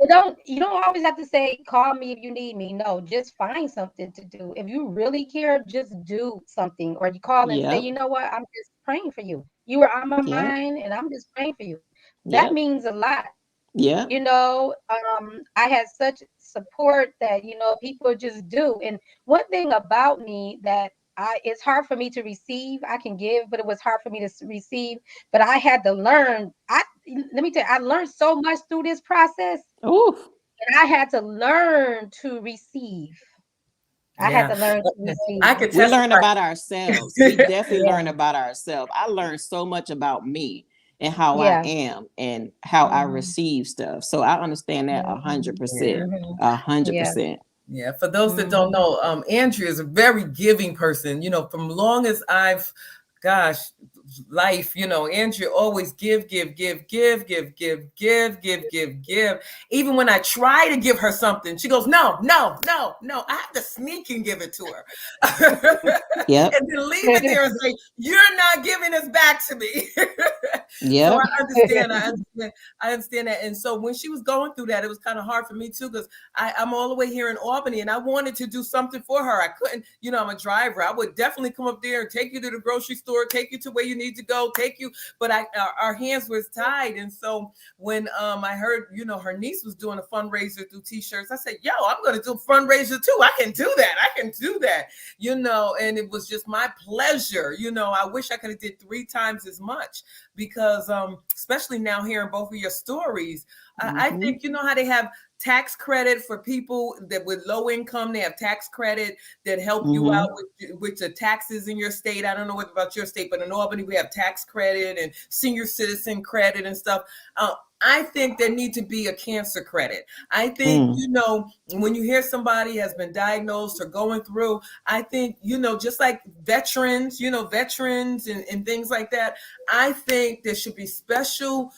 you don't always have to say, call me if you need me. No, just find something to do. If you really care, just do something. Or you call and say, you know what, I'm just praying for you. You were on my mind, and I'm just praying for you. That means a lot. Yeah. I had such support that, people just do. And one thing about me that it's hard for me to receive. I can give, but it was hard for me to receive. But I had to learn. Let me tell you, I learned so much through this process. Ooh. And I had to learn to receive. I had to learn to receive. We learn about ourselves. We definitely learn about ourselves. I learned so much about me and how I am and how I receive stuff. So I understand that 100%. 100%. Yeah. For those that don't know, Andrea is a very giving person. From long as life, Andrea always give. Even when I try to give her something, she goes, no. I have to sneak and give it to her. Yep. And then leave it there and say, you're not giving this back to me. Yeah. So I understand that. And so when she was going through that, it was kind of hard for me too, because I'm all the way here in Albany and I wanted to do something for her. I couldn't, I'm a driver. I would definitely come up there and take you to the grocery store, take you to where you you need to go, take you. But our hands was tied. And so when I heard, her niece was doing a fundraiser through t-shirts, I said, yo, I'm going to do a fundraiser too. I can do that. And it was just my pleasure. I wish I could have did 3 times as much, because especially now hearing both of your stories, I think, how they have tax credit for people that with low income, they have tax credit that help you out with the taxes in your state. I don't know what about your state, but in Albany, we have tax credit and senior citizen credit and stuff. I think there need to be a cancer credit. I think, when you hear somebody has been diagnosed or going through, I think, just like veterans, and things like that, I think there should be special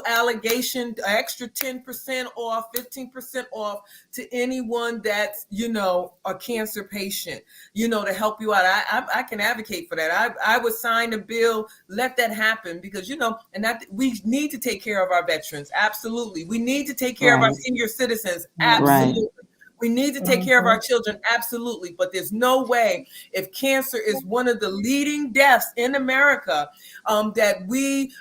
allegation, extra 10% off, 15% off to anyone that's, a cancer patient, to help you out. I can advocate for that. I would sign a bill, let that happen, because, and that we need to take care of our veterans. Absolutely. We need to take care of our senior citizens. Absolutely. We need to take care of our children. Absolutely. But there's no way, if cancer is one of the leading deaths in America, that we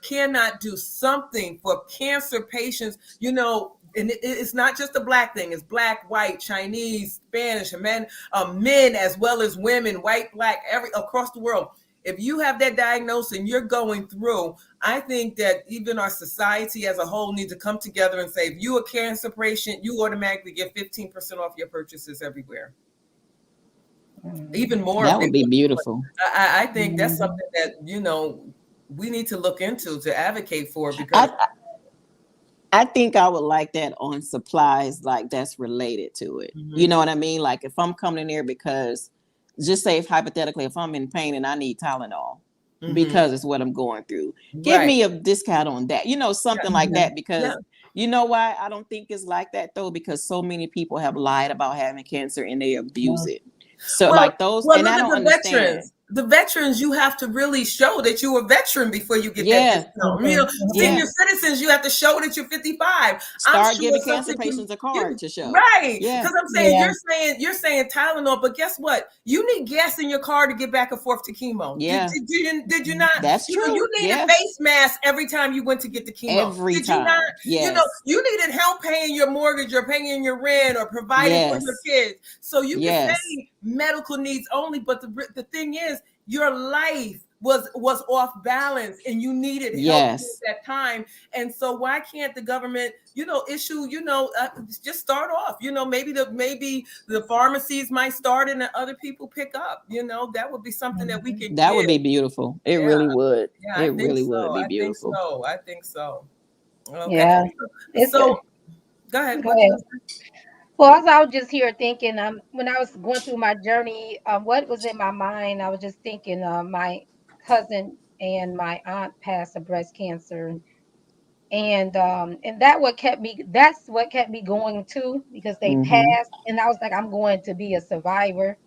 cannot do something for cancer patients, and it's not just a Black thing. It's Black, white, Chinese, Spanish, and men as well as women, white, Black, across the world. If you have that diagnosis and you're going through, I think that even our society as a whole needs to come together and say, if you're a cancer patient, you automatically get 15% off your purchases everywhere. Even more. That would be beautiful. I think that's something that, we need to look into, to advocate for, because I think I would like that on supplies like that's related to it. You know what I mean? Like if I'm coming in here because, just say if hypothetically, if I'm in pain and I need Tylenol because it's what I'm going through, give me a discount on that, something like that, because you know why I don't think it's like that though, because so many people have lied about having cancer and they abuse it. So like those, and I don't understand. The veterans, you have to really show that you're a veteran before you get that discount. Senior citizens, you have to show that you're 55. Start giving cancer patients a card to show. Right. Because I'm saying, you're saying Tylenol, but guess what? You need gas in your car to get back and forth to chemo. Yeah. Did you not? That's true. You needed a face mask every time you went to get the chemo. Every did time. You not? Yes. You needed help paying your mortgage or paying your rent or providing for your kids. So you can say medical needs only, but the thing is, your life was off balance and you needed help at that time. And so why can't the government, issue, just start off, maybe the pharmacies might start and the other people pick up, that would be something that we could would be beautiful. It really would. Yeah, it really would be beautiful. I think so. Okay. Yeah. So go ahead. Well, as I was just here thinking, when I was going through my journey, what was in my mind, I was just thinking, my cousin and my aunt passed of breast cancer, and that's what kept me going too, because they passed, and I was like, I'm going to be a survivor,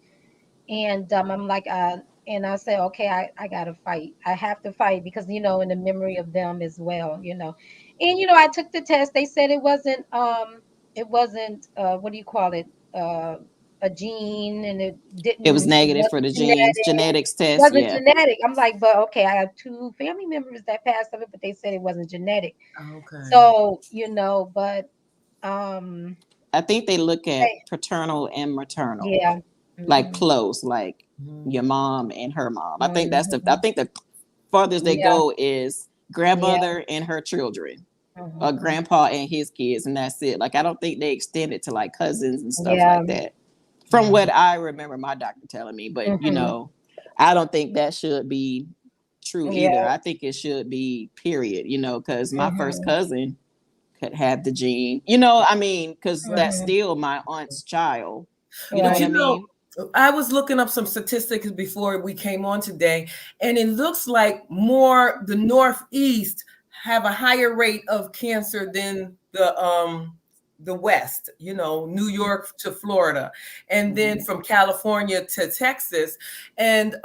and I'm like, and I said, okay, I gotta fight. I have to fight, because in the memory of them as well, and I took the test. They said it wasn't what do you call it, a gene, and it was negative for the genetics test. It wasn't genetic. I'm like, but okay, I have 2 family members that passed of it, but they said it wasn't genetic. Okay. So but I think they look at paternal and maternal. Yeah. Like close, like your mom and her mom. I think that's the farthest they go is grandmother and her children. Or grandpa and his kids, and that's it. Like I don't think they extend it to like cousins and stuff like that. From what I remember my doctor telling me, but I don't think that should be true either. I think it should be period, because my first cousin could have the gene, because that's still my aunt's child. You know what I mean? I was looking up some statistics before we came on today, and it looks like more the Northeast have a higher rate of cancer than the the West, New York to Florida, and then from California to Texas, and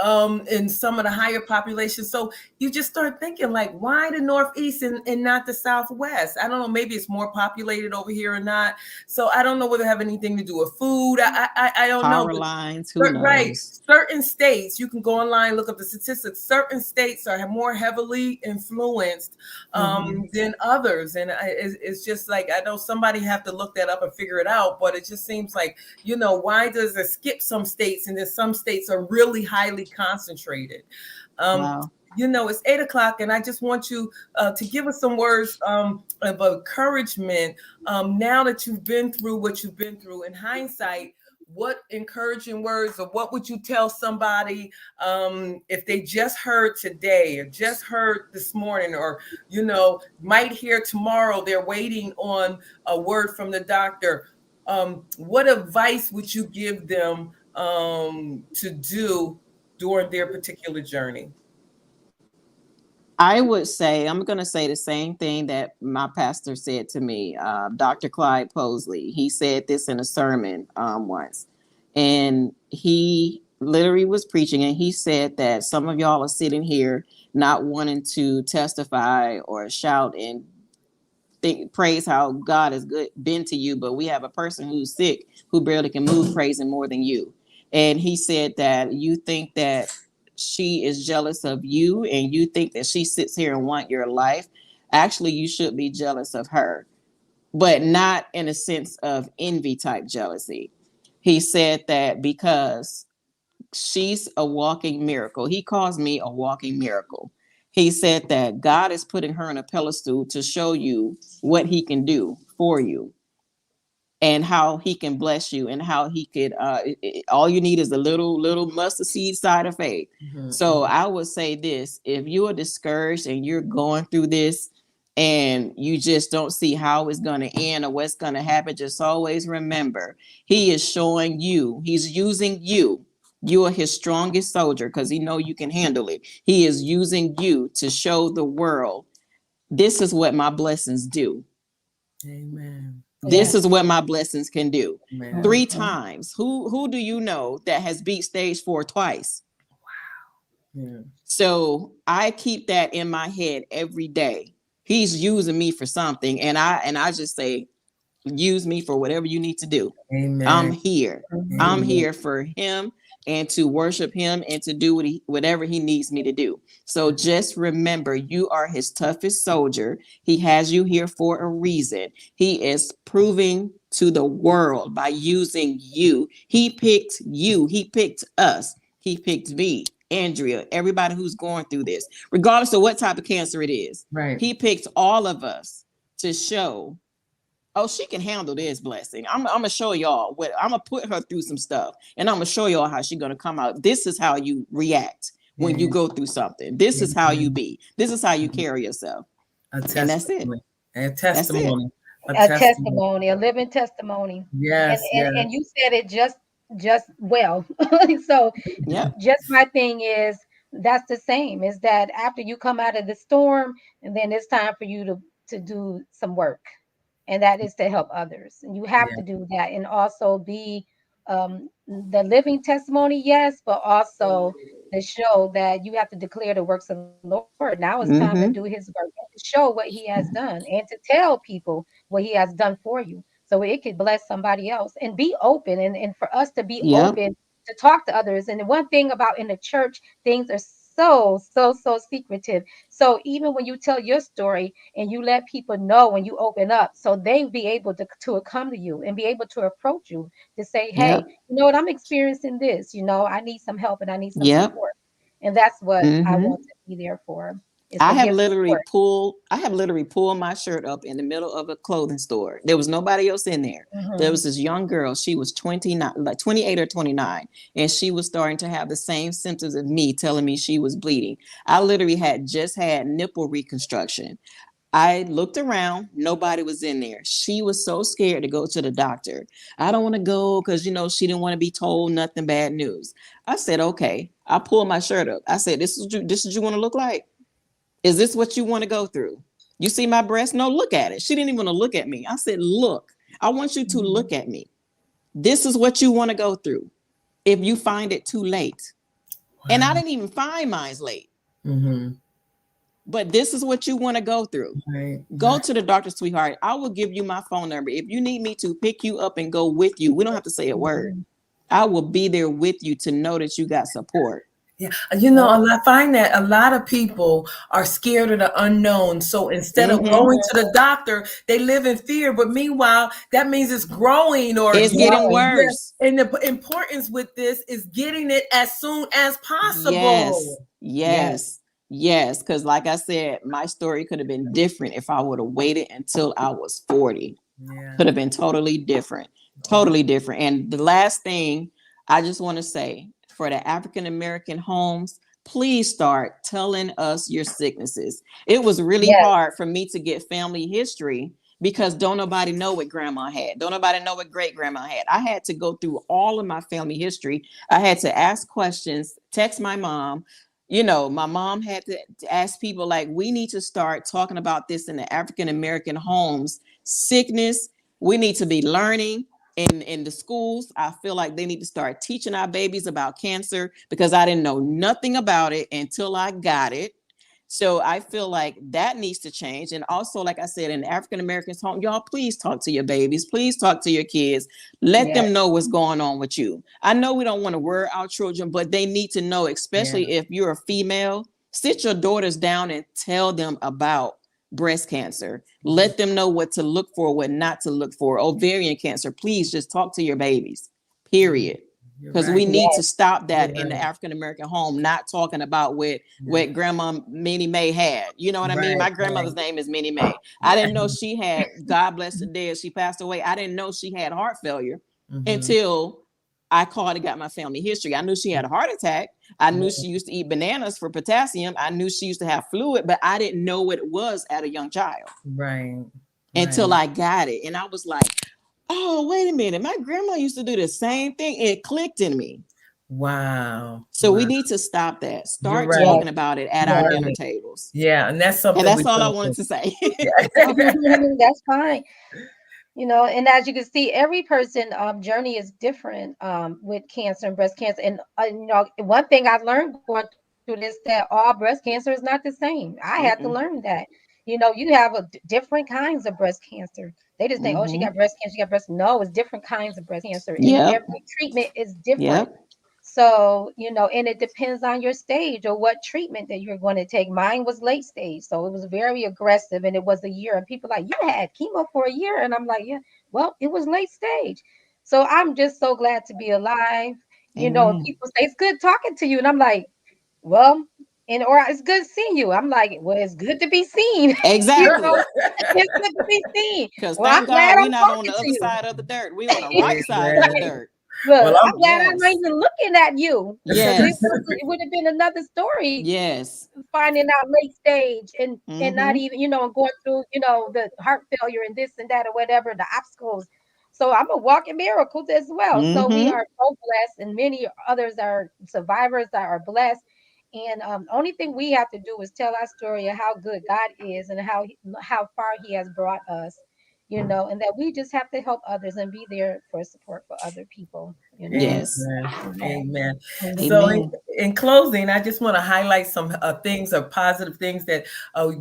in some of the higher populations. So you just start thinking like, why the Northeast and not the Southwest? I don't know. Maybe it's more populated over here or not. So I don't know whether it have anything to do with food. I don't know. Power But lines, who right. knows? Certain states, you can go online, look up the statistics. Certain states are more heavily influenced than others. And it's just like, I know somebody have to look that up and figure it out, but it just seems like, why does it skip some states and then some states are really highly concentrated? Wow. It's 8 o'clock, and I just want you to give us some words of encouragement. Now that you've been through what you've been through, in hindsight, what encouraging words or what would you tell somebody if they just heard today or just heard this morning, or might hear tomorrow, they're waiting on a word from the doctor? What advice would you give them to do during their particular journey? I would say, I'm going to say the same thing that my pastor said to me, Dr. Clyde Posley. He said this in a sermon once. And he literally was preaching, and he said that some of y'all are sitting here not wanting to testify or shout and praise how God has been to you, but we have a person who's sick who barely can move, praising more than you. And he said that you think that she is jealous of you, and you think that she sits here and want your life. Actually, you should be jealous of her, but not in a sense of envy type jealousy. He said that because she's a walking miracle. He calls me a walking miracle. He said that God is putting her in a pedestal to show you what he can do for you, and how he can bless you, and how he could all you need is a little mustard seed side of faith. So I would say this: if you are discouraged and you're going through this and you just don't see how it's going to end or what's going to happen, just always remember, he is showing you, he's using you. You are his strongest soldier because he know you can handle it. He is using you to show the world, this is what my blessings do. Amen. This Yes. is what my blessings can do. Amen. 3 times. Who do you know that has beat stage 4 twice? Yeah. So I keep that in my head every day. He's using me for something, and I just say, use me for whatever you need to do. I'm Amen. here. I'm Amen. here for him and to worship him and to do whatever he needs me to do. So just remember, you are his toughest soldier. He has you here for a reason. He is proving to the world by using you. He picked you. He picked us. He picked me, Andrea, everybody who's going through this, regardless of what type of cancer it is. Right. He picked all of us to show, oh, she can handle this blessing. I'm gonna show y'all what I'm gonna put her through some stuff, and I'm gonna show y'all how she's gonna come out. This is how you react when you go through something. This is how you be. This is how you carry yourself. A And that's it. testimony. A That's it. testimony. A A testimony. testimony, a living testimony. And Yes, and, yes. and you said it just well. So Yep. just my thing is that's the same, is that after you come out of the storm, and then it's time for you to do some work, and that is to help others, and you have Yeah. to do that and also be the living testimony, yes, but also to show that you have to declare the works of the Lord. Now it's time to do his Mm-hmm. work and to show what he has done and to tell people what he has done for you, so it could bless somebody else. And be open, and for us to be Yep. open to talk to others. And the one thing about in the church, things are so secretive. So even when you tell your story and you let people know, when you open up, so they be able to come to you and be able to approach you to say, hey, Yep. you know what, I'm experiencing this, I need some help and I need some Yep. support. And that's what I Mm-hmm. want to be there for, is to give support. I have literally pulled my shirt up in the middle of a clothing store. There was nobody else in there. There Hmm. was this young girl. She was 29, like 28 or 29, and she was starting to have the same symptoms of me, telling me she was bleeding. I literally had just had nipple reconstruction. I looked around, nobody was in there. She was so scared to go to the doctor. I don't want to go because, she didn't want to be told nothing bad news. I said, okay. I pulled my shirt up. I said, this is what you want to look like? Is this what you want to go through? You see my breast? No, look at it. She didn't even want to look at me. I said, look. I want you to look at me. This is what you want to go through if you find it too late. And I didn't even find mine's late. Mm-hmm. But this is what you want to go through. Right. Go to the doctor, sweetheart. I will give you my phone number. If you need me to pick you up and go with you, we don't have to say a word. I will be there with you to know that you got support. Yeah, I find that a lot of people are scared of the unknown. So instead of Mm-hmm. going to the doctor, they live in fear. But meanwhile, that means it's growing or It's getting yeah. worse. And the importance with this is getting it as soon as Yes, possible. yes, yes. Because, like I said, my story could have been different if I would have waited until I was 40. Yeah. Could have been totally different, totally different. And the last thing I just want to say for the African American homes, please start telling us your sicknesses. It was really Yes, hard for me to get family history because don't nobody know what grandma had. Don't nobody know what great grandma had. I had to go through all of my family history. I had to ask questions, text my mom. You know, my mom had to ask people like, we need to start talking about this in the African American homes. Sickness, we need to be learning in the schools. I feel like they need to start teaching our babies about cancer because I didn't know nothing about it until I got it. So I feel like that needs to change. And also, like I said, in African Americans' home, y'all, please talk to your babies. Please talk to your kids. Let yes, them know what's going on with you. I know we don't want to worry our children, but they need to know, Yeah. especially if you're a female, sit your daughters down and tell them about breast cancer. Let them know what to look for, what not to look for. Ovarian cancer, please just talk to your babies, period. You're Because we right. need yes, to stop You're that in the right. African American home, not talking about Yeah. what Grandma Minnie Mae had. You know what I mean? Right. My Right. grandmother's name is Minnie Mae. I didn't know she had, God bless the dead, she passed away. I didn't know she had heart failure Mm-hmm. until I called and got my family history. I knew she had a heart attack. I knew she used to eat bananas for potassium. I knew she used to have fluid, but I didn't know what it was at a young child Right. until Right. I got it. And I was like, oh, wait a minute. My grandma used to do the same thing. It clicked in me. Wow. So we Wow. need to stop that. You're Start right. yes, talking about it at You're our yes. dinner right. tables. Yeah. And that's And something we that's all I don't wanted do. to say. That's fine. And as you can see, every person journey is different with cancer and breast cancer. And one thing I learned going through this that all breast cancer is not the same. I had to learn Mm-mm. that. You have different kinds of breast cancer. They just think, oh, she got Mm-hmm. breast cancer, she got breast. No, it's different kinds of breast cancer, and Yep. every treatment is different. Yep. So, and it depends on your stage or what treatment that you're going to take. Mine was late stage, so it was very aggressive, and it was a year. And people like, you had chemo for a year, and I'm like, yeah, well, it was late stage. So I'm just so glad to be alive. And Amen. people say it's good talking to you, and I'm like, well, or it's good seeing you. I'm like, well, it's good to be seen. you know, Exactly. it's good to be seen. Because Well, I'm thank glad God we I'm not on talking the to other you. side of the dirt. We on the right side of the Exactly. dirt. Well, Look, I'm I'm glad I'm not Yes. even looking at you because Yes. it would have been another story Yes. finding out late stage and not Mm-hmm. even and going through the heart failure and this and that or whatever the obstacles. So I'm a walking miracles as well. So we Mm-hmm. are so blessed, and many others are survivors that are blessed. And only thing we have to do is tell our story of how good God is and how far He has brought us. And that we just have to help others and be there for support for other people. Yes. Amen. Amen. Amen. So, Mhm. Amen. in closing, I just want to highlight some things or positive things that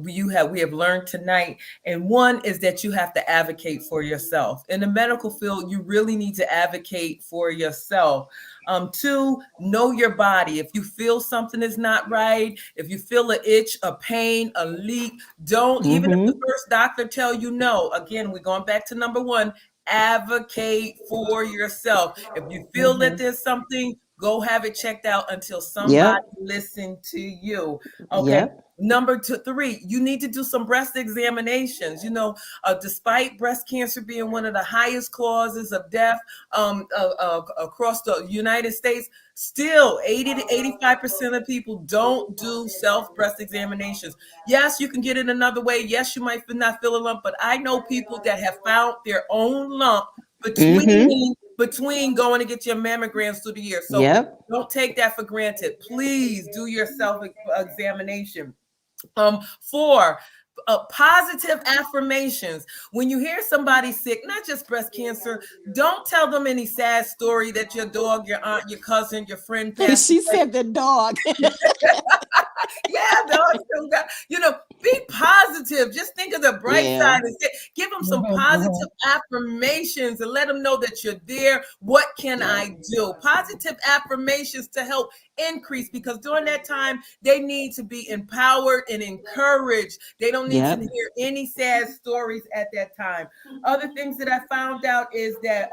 we have learned tonight. And one is that you have to advocate for yourself. In the medical field, you really need to advocate for yourself. Two, know your body. If you feel something is not right, if you feel an itch, a pain, a leak, don't, even if the Mm-hmm. first doctor tell you no. Again, we're going back to number one, advocate for yourself. If you feel that Mhm. there's something, go have it checked out until somebody Yep. listen to you. Okay. Yep. Number two, three, you need to do some breast examinations. Despite breast cancer being one of the highest causes of death across the United States, still 80 to 85% of people don't do self breast examinations. Yes, you can get it another way. Yes, you might not feel a lump, but I know people that have found their own lump Mm-hmm. between going to get your mammograms through the year. So Yep. don't take that for granted. Please do your self examination. Four, positive affirmations. When you hear somebody sick, not just breast cancer, don't tell them any sad story that your dog, your aunt, your cousin, your friend passed She away. said the dog. Yeah, dog still got, be positive. Just think of the bright Yeah. side and give them some Mhm, positive mhm. affirmations and let them know that you're there. What can Yep. I do? Positive affirmations to help increase, because during that time they need to be empowered and encouraged. They don't need to Yep. hear any sad stories at that time. Other things that I found out is that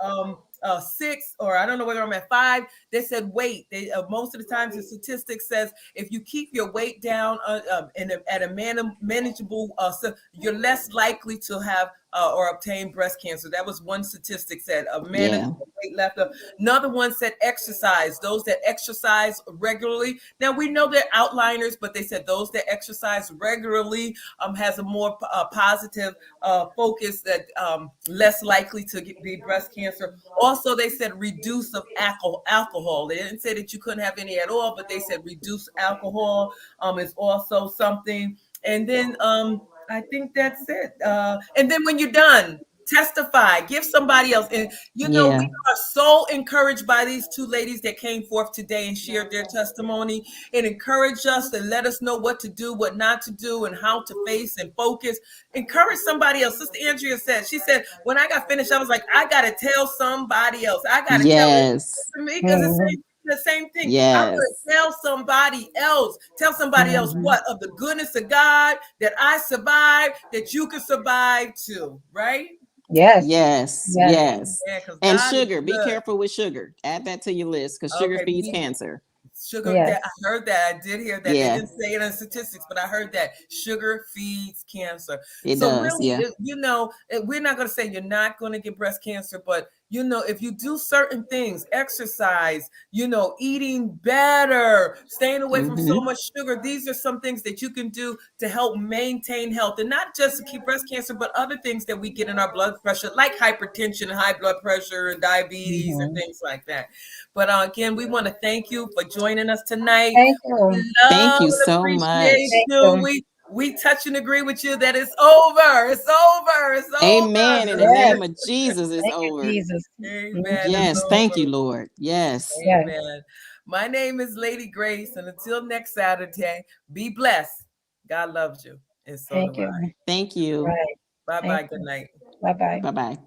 six, or I don't know whether I'm at five, they said weight. They most of the times the statistics says if you keep your weight down at a manageable, so you're less likely to have or obtain breast cancer. That was one statistic said a Yeah. manageable weight left. Another one said exercise. Those that exercise regularly. Now we know they're outliners, but they said those that exercise regularly has a more positive focus, that less likely to be breast cancer. Also, they said reduce of alcohol. They didn't say that you couldn't have any at all, but they said reduce alcohol is also something. And then I think that's it. And then when you're done, testify, give somebody else. And we Yeah. are so encouraged by these two ladies that came forth today and shared their testimony and encouraged us and let us know what to do, what not to do, and how to face and focus. Encourage somebody else. Sister Andrea said, she said, when I got finished, I was like, I gotta tell somebody else. I gotta tell it Yes. to me, because Mhm, the same thing. I'm Yes. gonna tell somebody else. Tell somebody else mhm. what? Of the goodness of God, that I survived, that you can survive too, right? Yes, Yes. yes. Yes. Yeah, because And God is sugar. Be good. careful with sugar. Add that to your list because sugar Okay, feeds cancer. sugar, that I Yes. heard that. I did hear that. They Yeah. didn't say it in statistics, but I heard that sugar feeds cancer. It So does. really, Yeah. we're not going to say you're not going to get breast cancer, but if you do certain things, exercise, eating better, staying away from so Mm-hmm. much sugar, these are some things that you can do to help maintain health, and not just to keep breast cancer, but other things that we get in our blood pressure, like hypertension and high blood pressure and diabetes and Mhm. things like that. But again, we want to thank you for joining us tonight. Thank We you. Thank love you and so appreciate much. Thank you. you. We touch and agree with you that it's over. It's over. It's Amen. In the over. Yes. name of Jesus, it's Thank you, over. Jesus. Amen. It's Mhm. Yes. Thank you, over. Lord. Yes. Yes. Amen. My name is Lady Grace, and until next Saturday, be blessed. God loves you, and so Thank do you. I. Thank you. Right. Bye Thank bye. Good you. night. Bye bye. Bye bye.